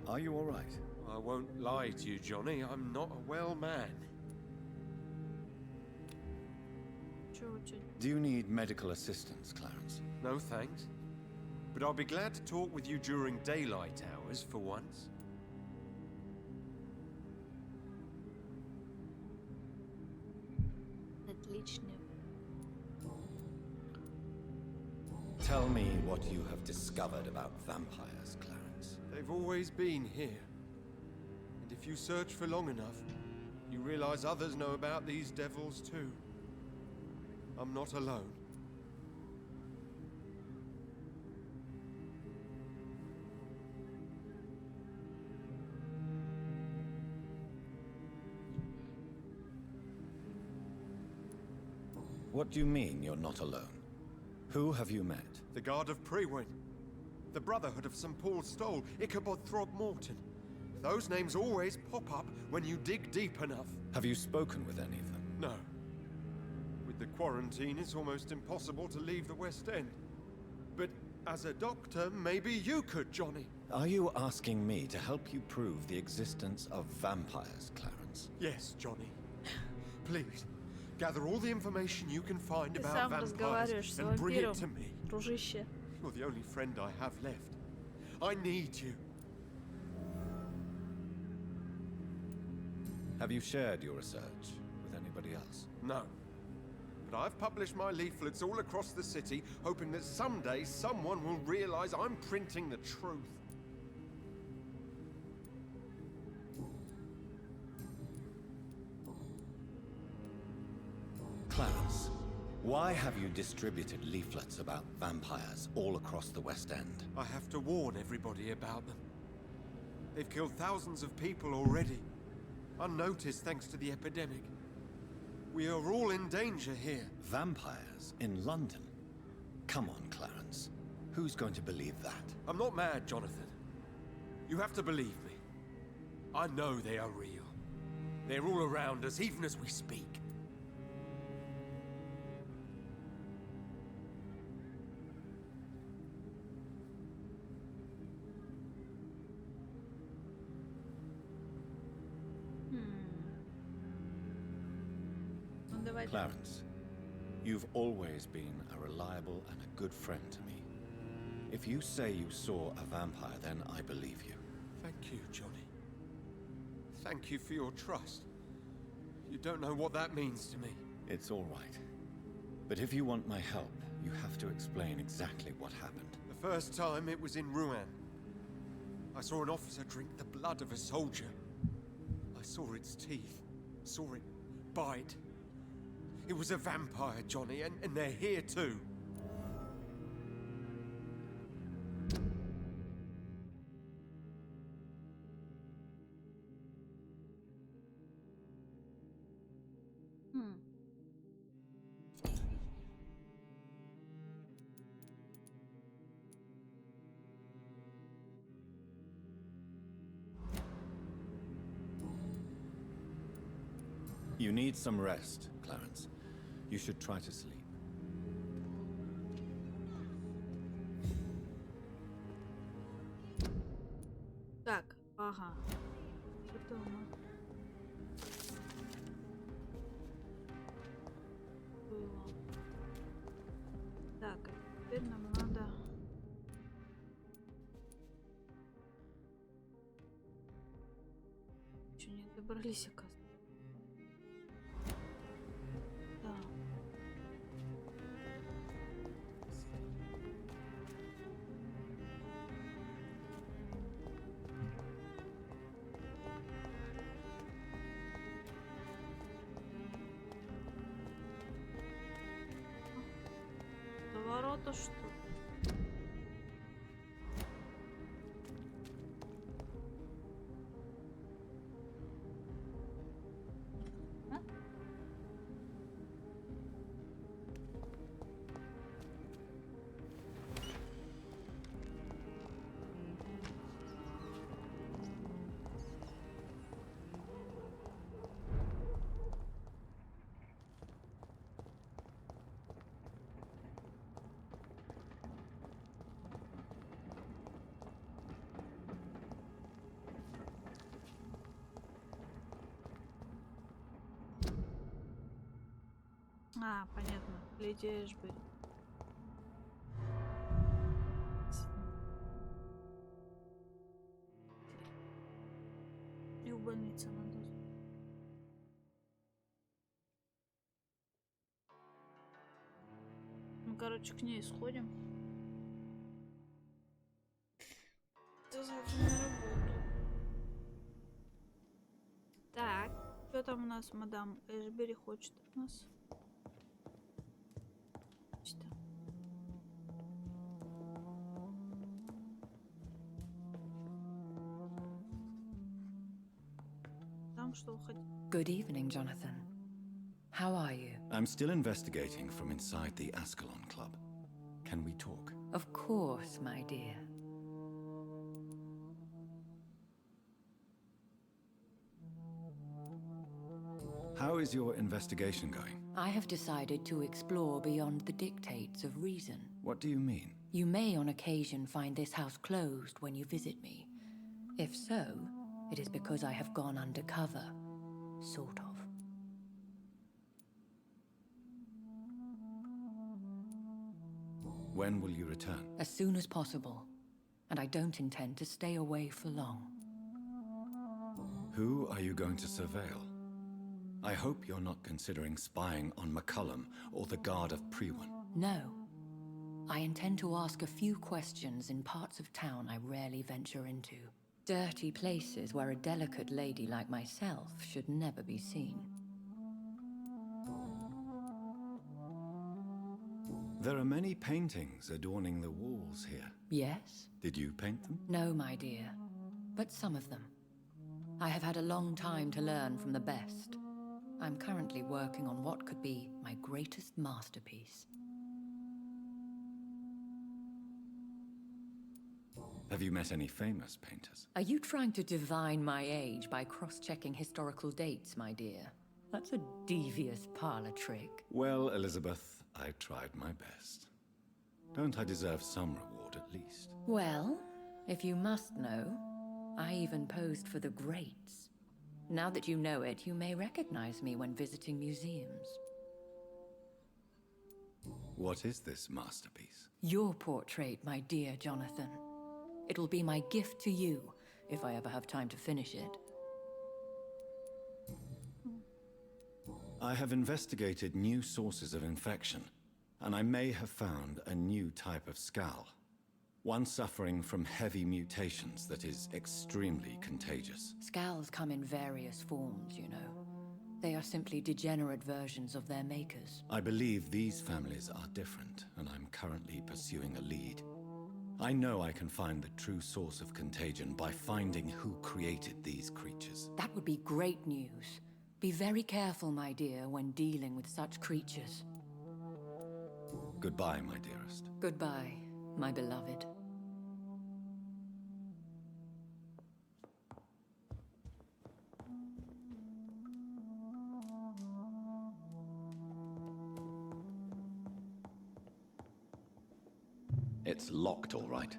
Are you all right? I won't lie to you, Johnny. I'm not a well man. Do you need medical assistance, Clarence? No thanks. But I'll be glad to talk with you during daylight hours for once. Отлично. Tell me what you have discovered about vampires, Clarence. They've always been here. And if you search for long enough, you realize others know about these devils too. I'm not alone. What do you mean you're not alone? Who have you met? The Guard of Prewin. The Brotherhood of St. Paul's Stole. Ichabod Throgmorton. Those names always pop up when you dig deep enough. Have you spoken with any of them? No. With the quarantine, it's almost impossible to leave the West End. But as a doctor, maybe you could, Johnny. Are you asking me to help you prove the existence of vampires, Clarence? Yes, Johnny. Please, gather all the information you can find Ты about сам vampires разговариваешь с and bring it вампиром, to me. дружище. You're the only friend I have left. I need you. Have you shared your research with anybody else? No. But I've published my leaflets all across the city, hoping that someday someone will realize I'm printing the truth. Clarence, why have you distributed leaflets about vampires all across the West End? I have to warn everybody about them. They've killed thousands of people already, unnoticed thanks to the epidemic. We are all in danger here. Vampires in London? Come on, Clarence. Who's going to believe that? I'm not mad, Jonathan. You have to believe me. I know they are real. They're all around us, even as we speak. Clarence, you've always been a reliable and a good friend to me. If you say you saw a vampire, then I believe you. Thank you, Johnny. Thank you for your trust. You don't know what that means to me. It's all right. But if you want my help, you have to explain exactly what happened. The first time it was in Rouen. I saw an officer drink the blood of a soldier. I saw its teeth, saw it bite. It was a vampire, Johnny, and they're here too. You need some rest, Clarence. You should try to sleep. Так, ага. Готово. Было. Так, а теперь нам надо... Еще не добрались, оказывается. Да. До ворота что? А? А, понятно. Леди Эшбери. И в больнице надо. Ну, короче, к ней сходим. До завтра на работу. Так, что там у нас, мадам Эшбери хочет от нас? Что? Там что хотите? Good evening, Jonathan. How are you? I'm still investigating from inside the Ascalon Club. Can we talk? Of course, my dear. How is your investigation going? I have decided to explore beyond the dictates of reason. What do you mean? You may on occasion find this house closed when you visit me. If so, it is because I have gone undercover. Sort of. When will you return? As soon as possible. And I don't intend to stay away for long. Who are you going to surveil? I hope you're not considering spying on McCullum or the Guard of Prewen. No. I intend to ask a few questions in parts of town I rarely venture into. Dirty places where a delicate lady like myself should never be seen. There are many paintings adorning the walls here. Yes? Did you paint them? No, my dear. But some of them. I have had a long time to learn from the best. I'm currently working on what could be my greatest masterpiece. Have you met any famous painters? Are you trying to divine my age by cross-checking historical dates, my dear? That's a devious parlor trick. Well, Elizabeth, I tried my best. Don't I deserve some reward at least? Well, if you must know, I even posed for the greats. Now that you know it, you may recognize me when visiting museums. What is this masterpiece? Your portrait, my dear Jonathan. It will be my gift to you, if I ever have time to finish it. I have investigated new sources of infection, and I may have found a new type of skull. One suffering from heavy mutations that is extremely contagious. Scowls come in various forms, you know. They are simply degenerate versions of their makers. I believe these families are different, and I'm currently pursuing a lead. I know I can find the true source of contagion by finding who created these creatures. That would be great news. Be very careful, my dear, when dealing with such creatures. Goodbye, my dearest. Goodbye, my beloved. It's locked, all right.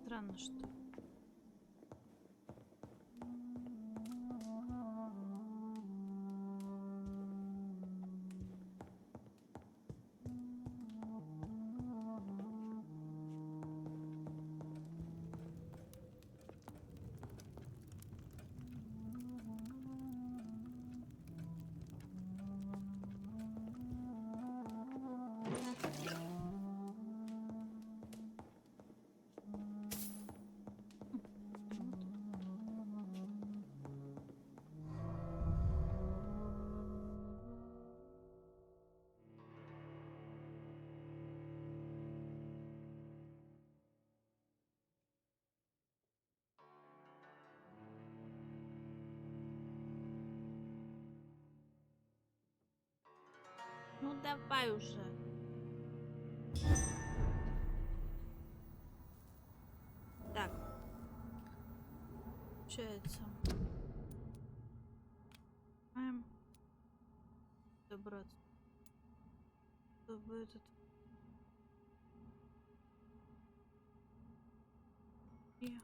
Странно, что. Ну давай уже. Так. Получается. Добраться. Чтобы этот. И.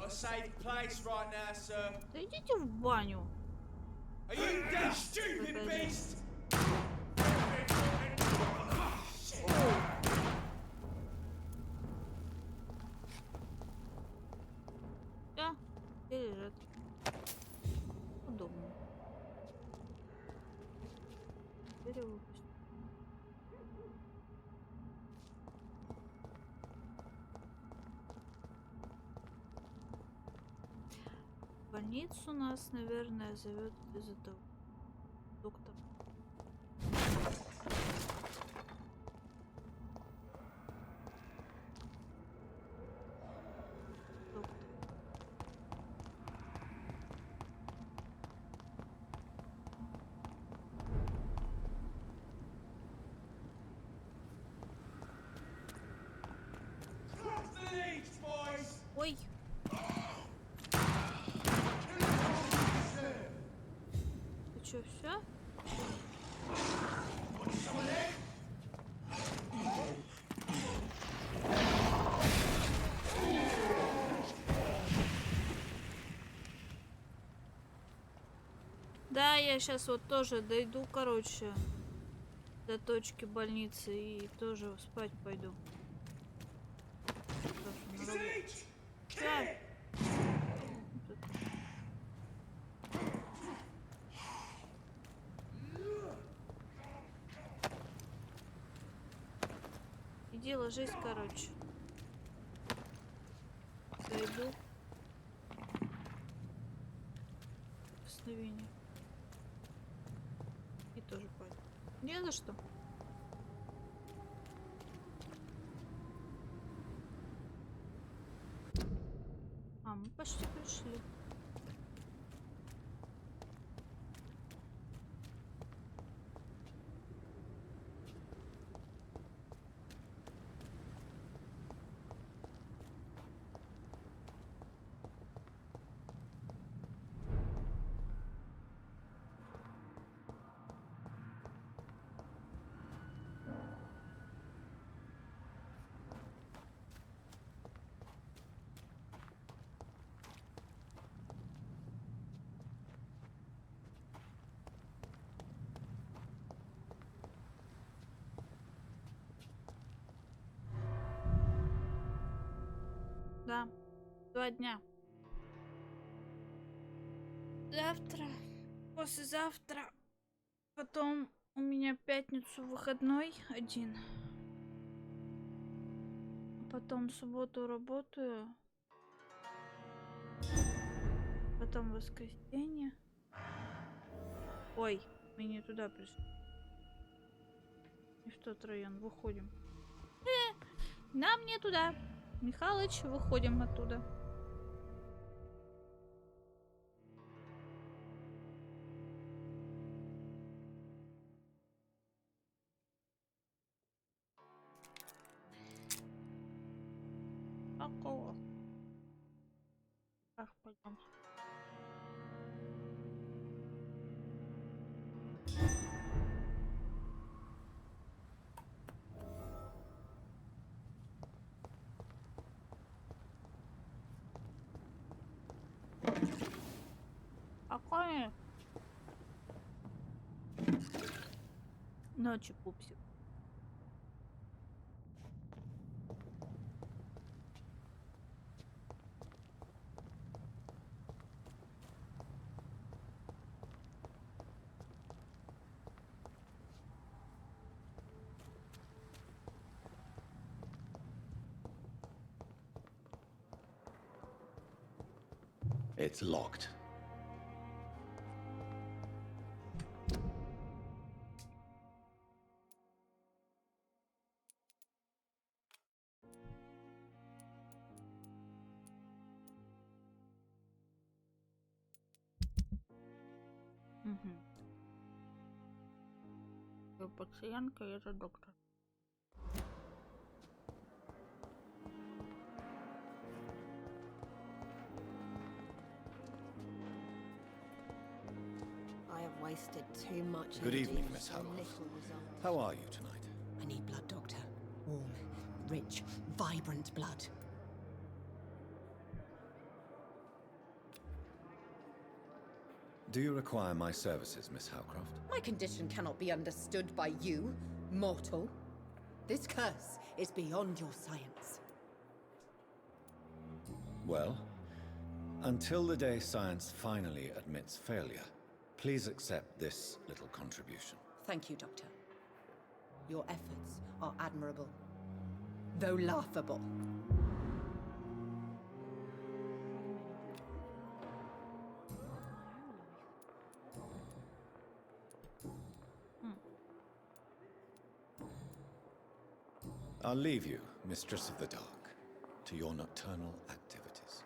a safe place right now, sir. Да идите в баню. Are you dead, stupid beast? Да, где лежат? Удобно. Теперь выпустим. В больницу нас, наверное, зовет из этого доктор. Ой. Ты чё, всё? Да, я сейчас вот тоже дойду, короче, до точки больницы и тоже спать пойду. Всё. Иди ложись, короче. Зайду. Прикосновение. И тоже пойду. Не за что. А, мы почти пришли. Да, 2 дня. Завтра, послезавтра, потом у меня пятницу выходной один. Потом в субботу работаю. Потом воскресенье. Ой, мы не туда пришли. Не в тот район. Выходим. Нам не туда. Михалыч, выходим оттуда. Какого? Ах, пойдем. Какое? Ночи, пупсик. It's locked. Пациентка, это доктор. I have wasted too much. Good evening, energy Miss for so Howell. little result. How are you tonight? I need blood, Doctor. Warm, rich, vibrant blood. Do you require my services, Miss Howcroft? My condition cannot be understood by you, mortal. This curse is beyond your science. Well, until the day science finally admits failure, please accept this little contribution. Thank you, Doctor. Your efforts are admirable, though laughable. I'll leave you, Mistress of the Dark, to your nocturnal activities.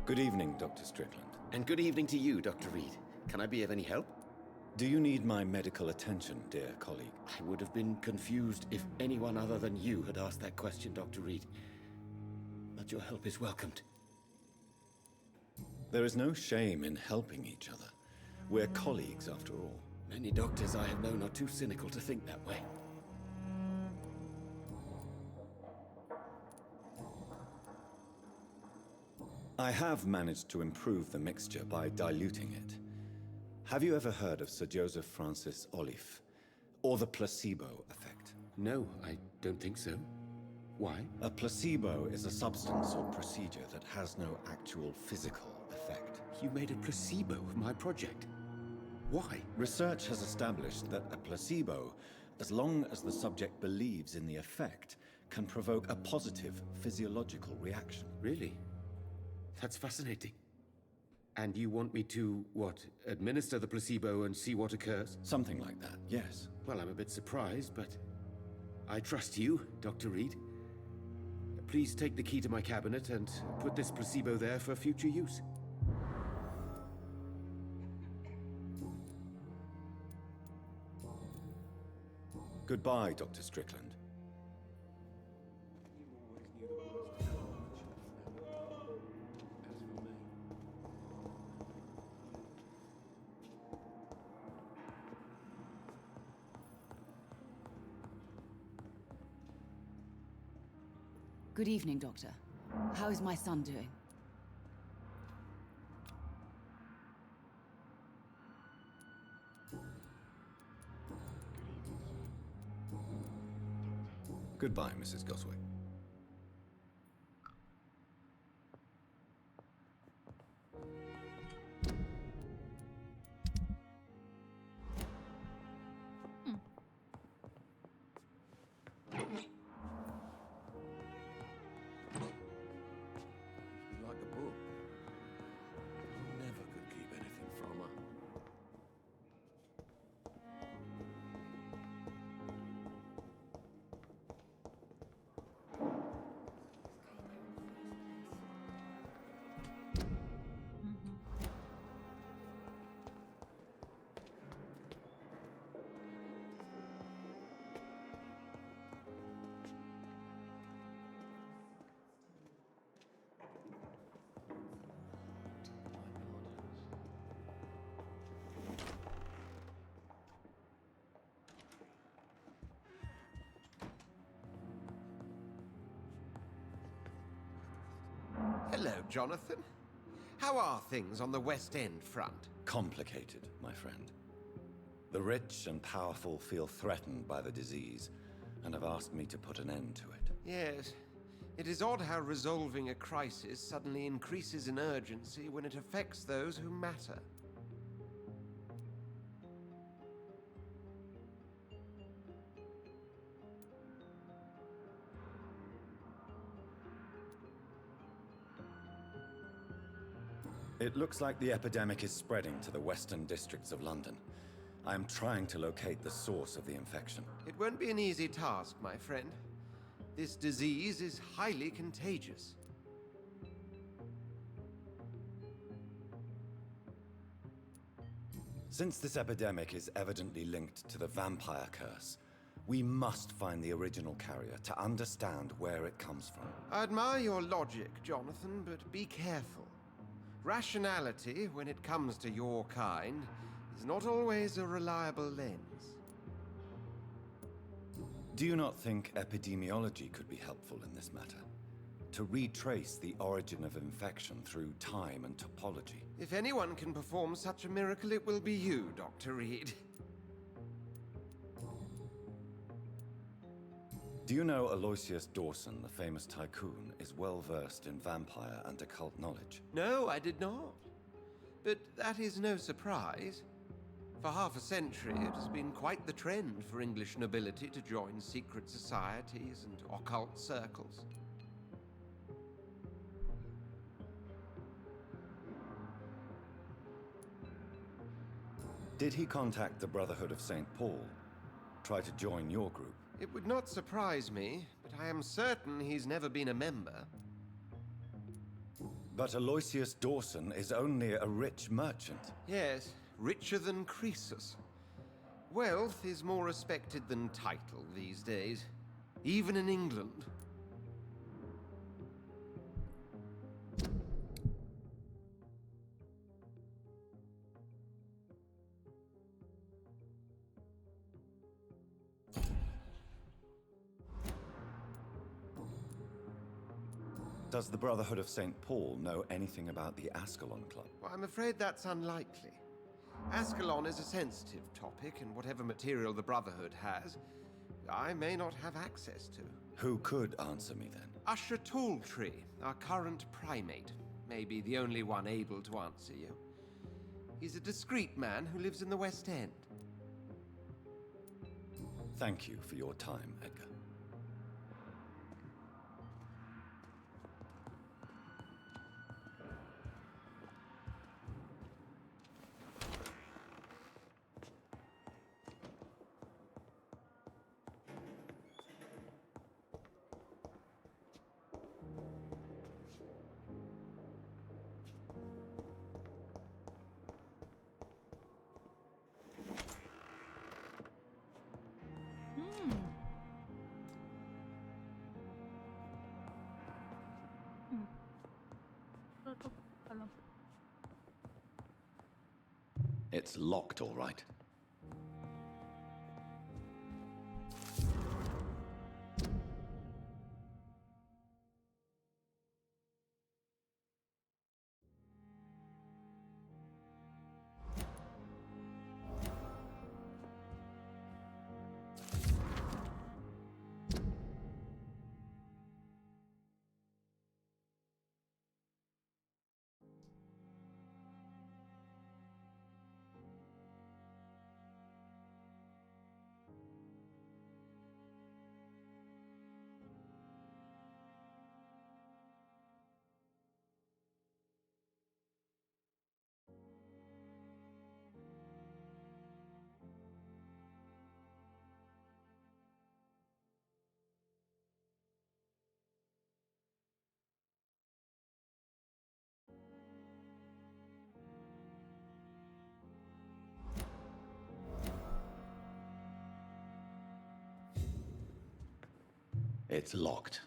Good evening, Dr. Strickland. And good evening to you, Dr. Reed. Can I be of any help? Do you need my medical attention, dear colleague? I would have been confused if anyone other than you had asked that question, Dr. Reed. But your help is welcomed. There is no shame in helping each other. We're colleagues, after all. Many doctors I have known are too cynical to think that way. I have managed to improve the mixture by diluting it. Have you ever heard of Sir Joseph Francis Olive, or the placebo effect? No, I don't think so. Why? A placebo is a substance or procedure that has no actual physical effect. You made a placebo of my project. Why? Research has established that a placebo, as long as the subject believes in the effect, can provoke a positive physiological reaction. Really? That's fascinating. And you want me to, what, administer the placebo and see what occurs? Something like that, yes. Well, I'm a bit surprised, but I trust you, Dr. Reed. Please take the key to my cabinet and put this placebo there for future use. Goodbye, Dr. Strickland. Good evening, Doctor. How is my son doing? Goodbye, Mrs. Goswick. Like a book. Never could keep anything from her. Hello, Jonathan. How are things on the West End front? Complicated, my friend. The rich and powerful feel threatened by the disease, and have asked me to put an end to it. Yes. It is odd how resolving a crisis suddenly increases in urgency when it affects those who matter. It looks like the epidemic is spreading to the western districts of London. I am trying to locate the source of the infection. It won't be an easy task, my friend. This disease is highly contagious. Since this epidemic is evidently linked to the vampire curse, we must find the original carrier to understand where it comes from. I admire your logic, Jonathan, but be careful. Rationality, when it comes to your kind, is not always a reliable lens. Do you not think epidemiology could be helpful in this matter? To retrace the origin of infection through time and topology? If anyone can perform such a miracle, it will be you, Dr. Reed. Do you know Aloysius Dawson, the famous tycoon, is well versed in vampire and occult knowledge? No, I did not. But that is no surprise. For half a century, it has been quite the trend for English nobility to join secret societies and occult circles. Did he contact the Brotherhood of St. Paul? Try to join your group? It would not surprise me, but I am certain he's never been a member. But Aloysius Dawson is only a rich merchant. Yes, richer than Croesus. Wealth is more respected than title these days, even in England. Does the Brotherhood of St. Paul know anything about the Ascalon Club? Well, I'm afraid that's unlikely. Ascalon is a sensitive topic, and whatever material the Brotherhood has, I may not have access to. Who could answer me then? Usher Talltree, our current primate, may be the only one able to answer you. He's a discreet man who lives in the West End. Thank you for your time, Edgar. It's locked, all right. It's locked.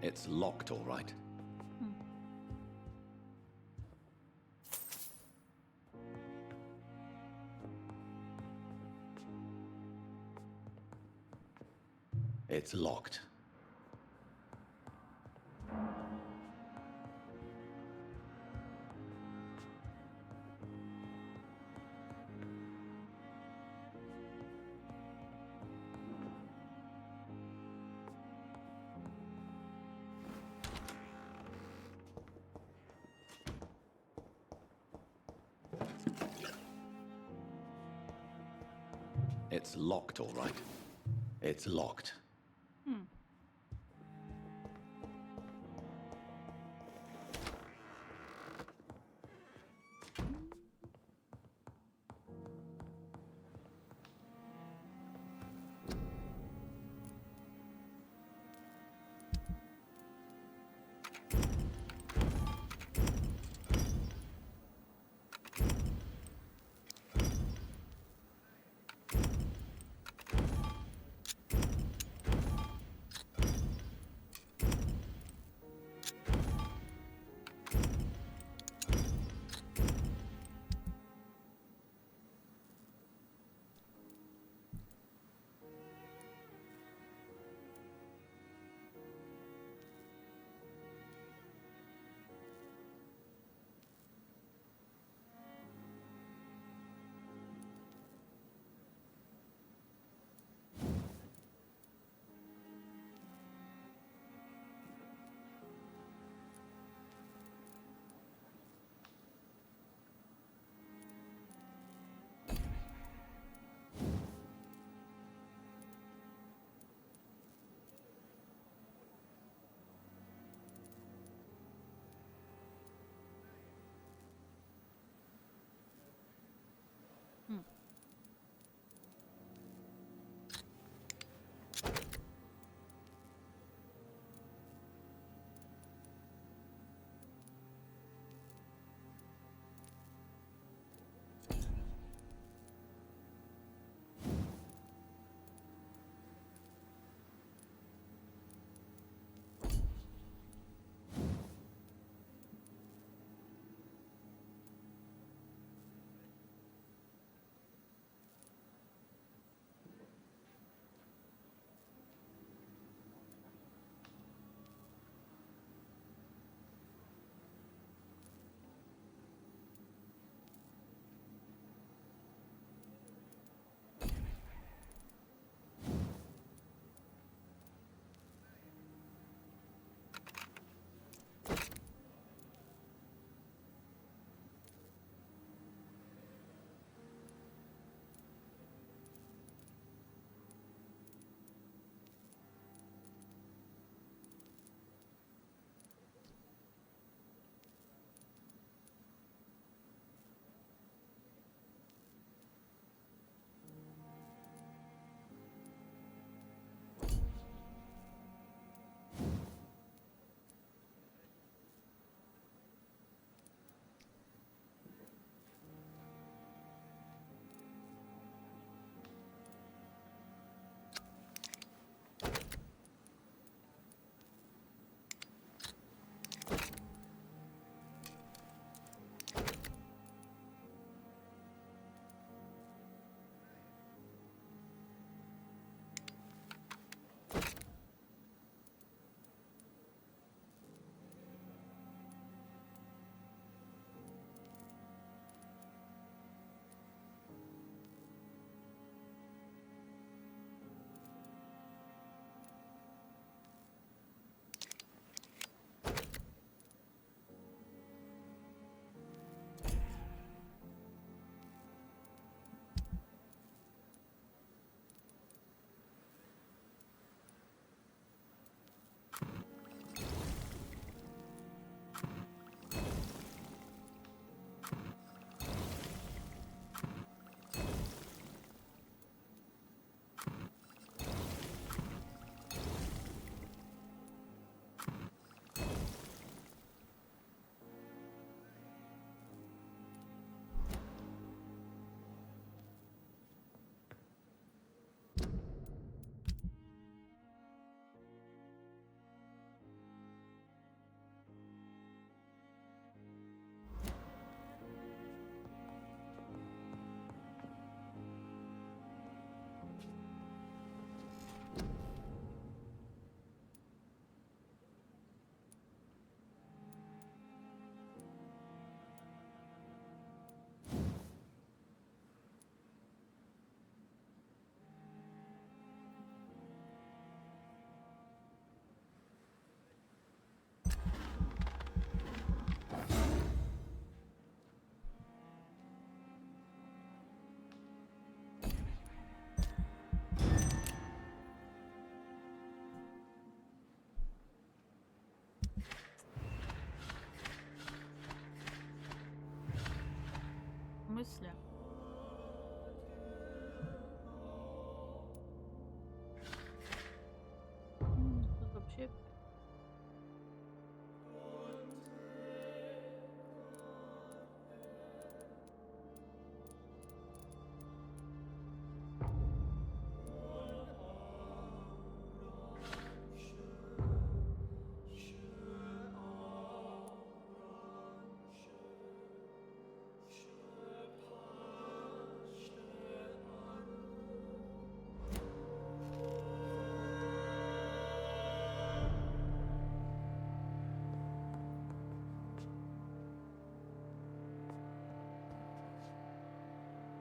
It's locked, all right. It's locked. It's locked, all right. It's locked.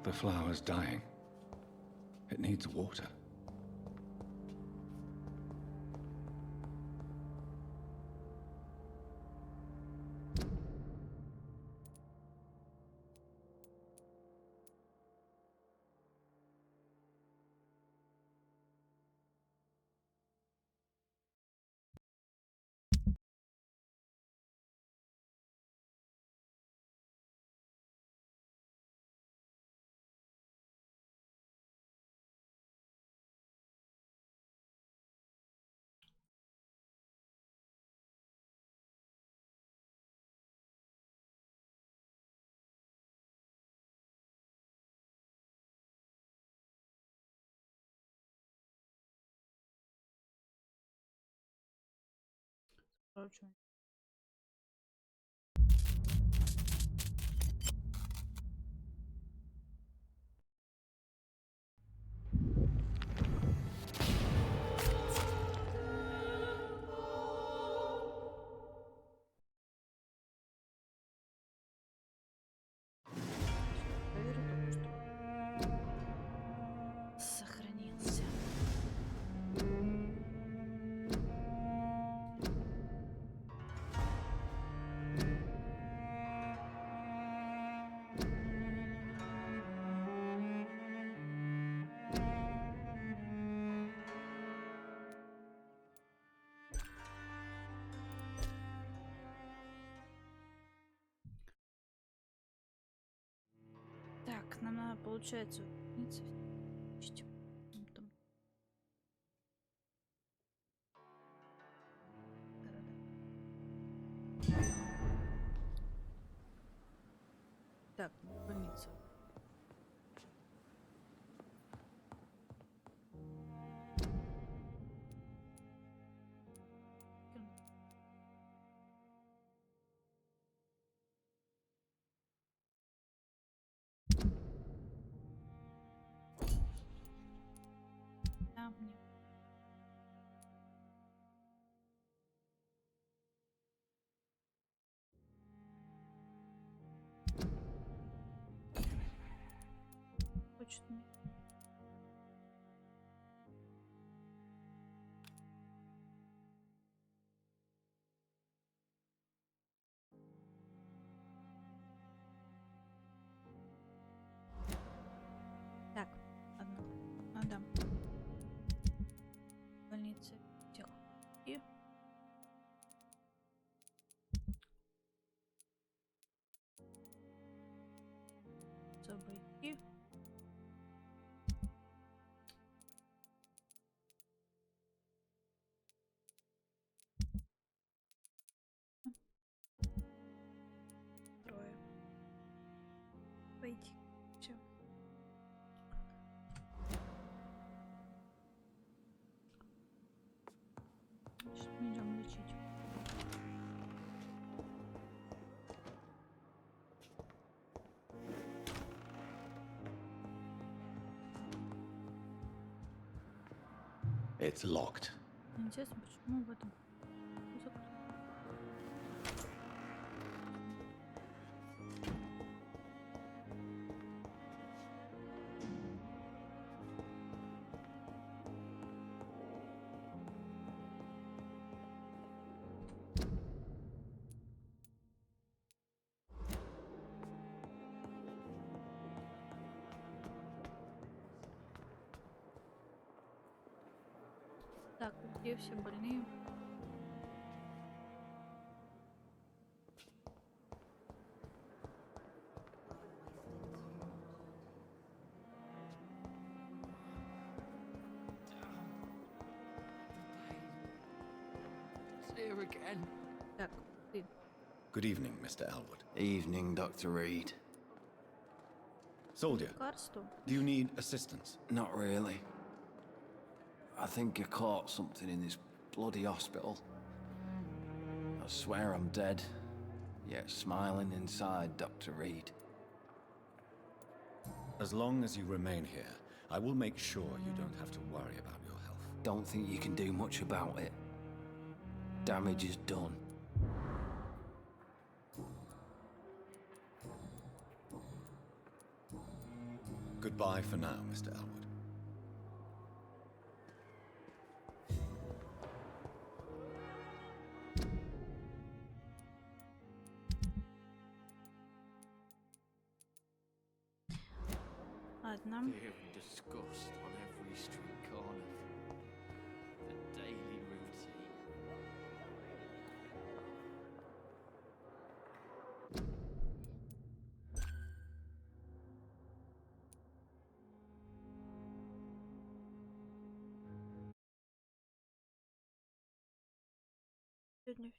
The flower's dying. It needs water. Короче. Проверю только что. Сохранился. Так, нам надо, получается, так, больница. Да, мне. Хочет мне. Так, ладно, надо. В больнице. Тихо. И событий. Трое. Пойти. Все. Сейчас мы идем лечить. It's locked. Интересно, почему в этом? Так, где все больные? Here again. Так, ты. Good evening, Mr. Elwood. Evening, Dr. Reed. Soldier, Лекарство? do you need assistance? Not really. I think I caught something in this bloody hospital. I swear I'm dead, yet smiling inside, Dr. Reed. As long as you remain here, I will make sure you don't have to worry about your health. Don't think you can do much about it. Damage is done. Goodbye for now, Mr. Elwood. Ладно. Fear and disgust on every street corner. The daily routine. Сегодня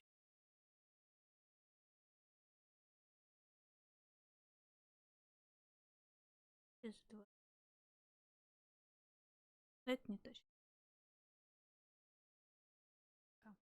через 2. Это не точно.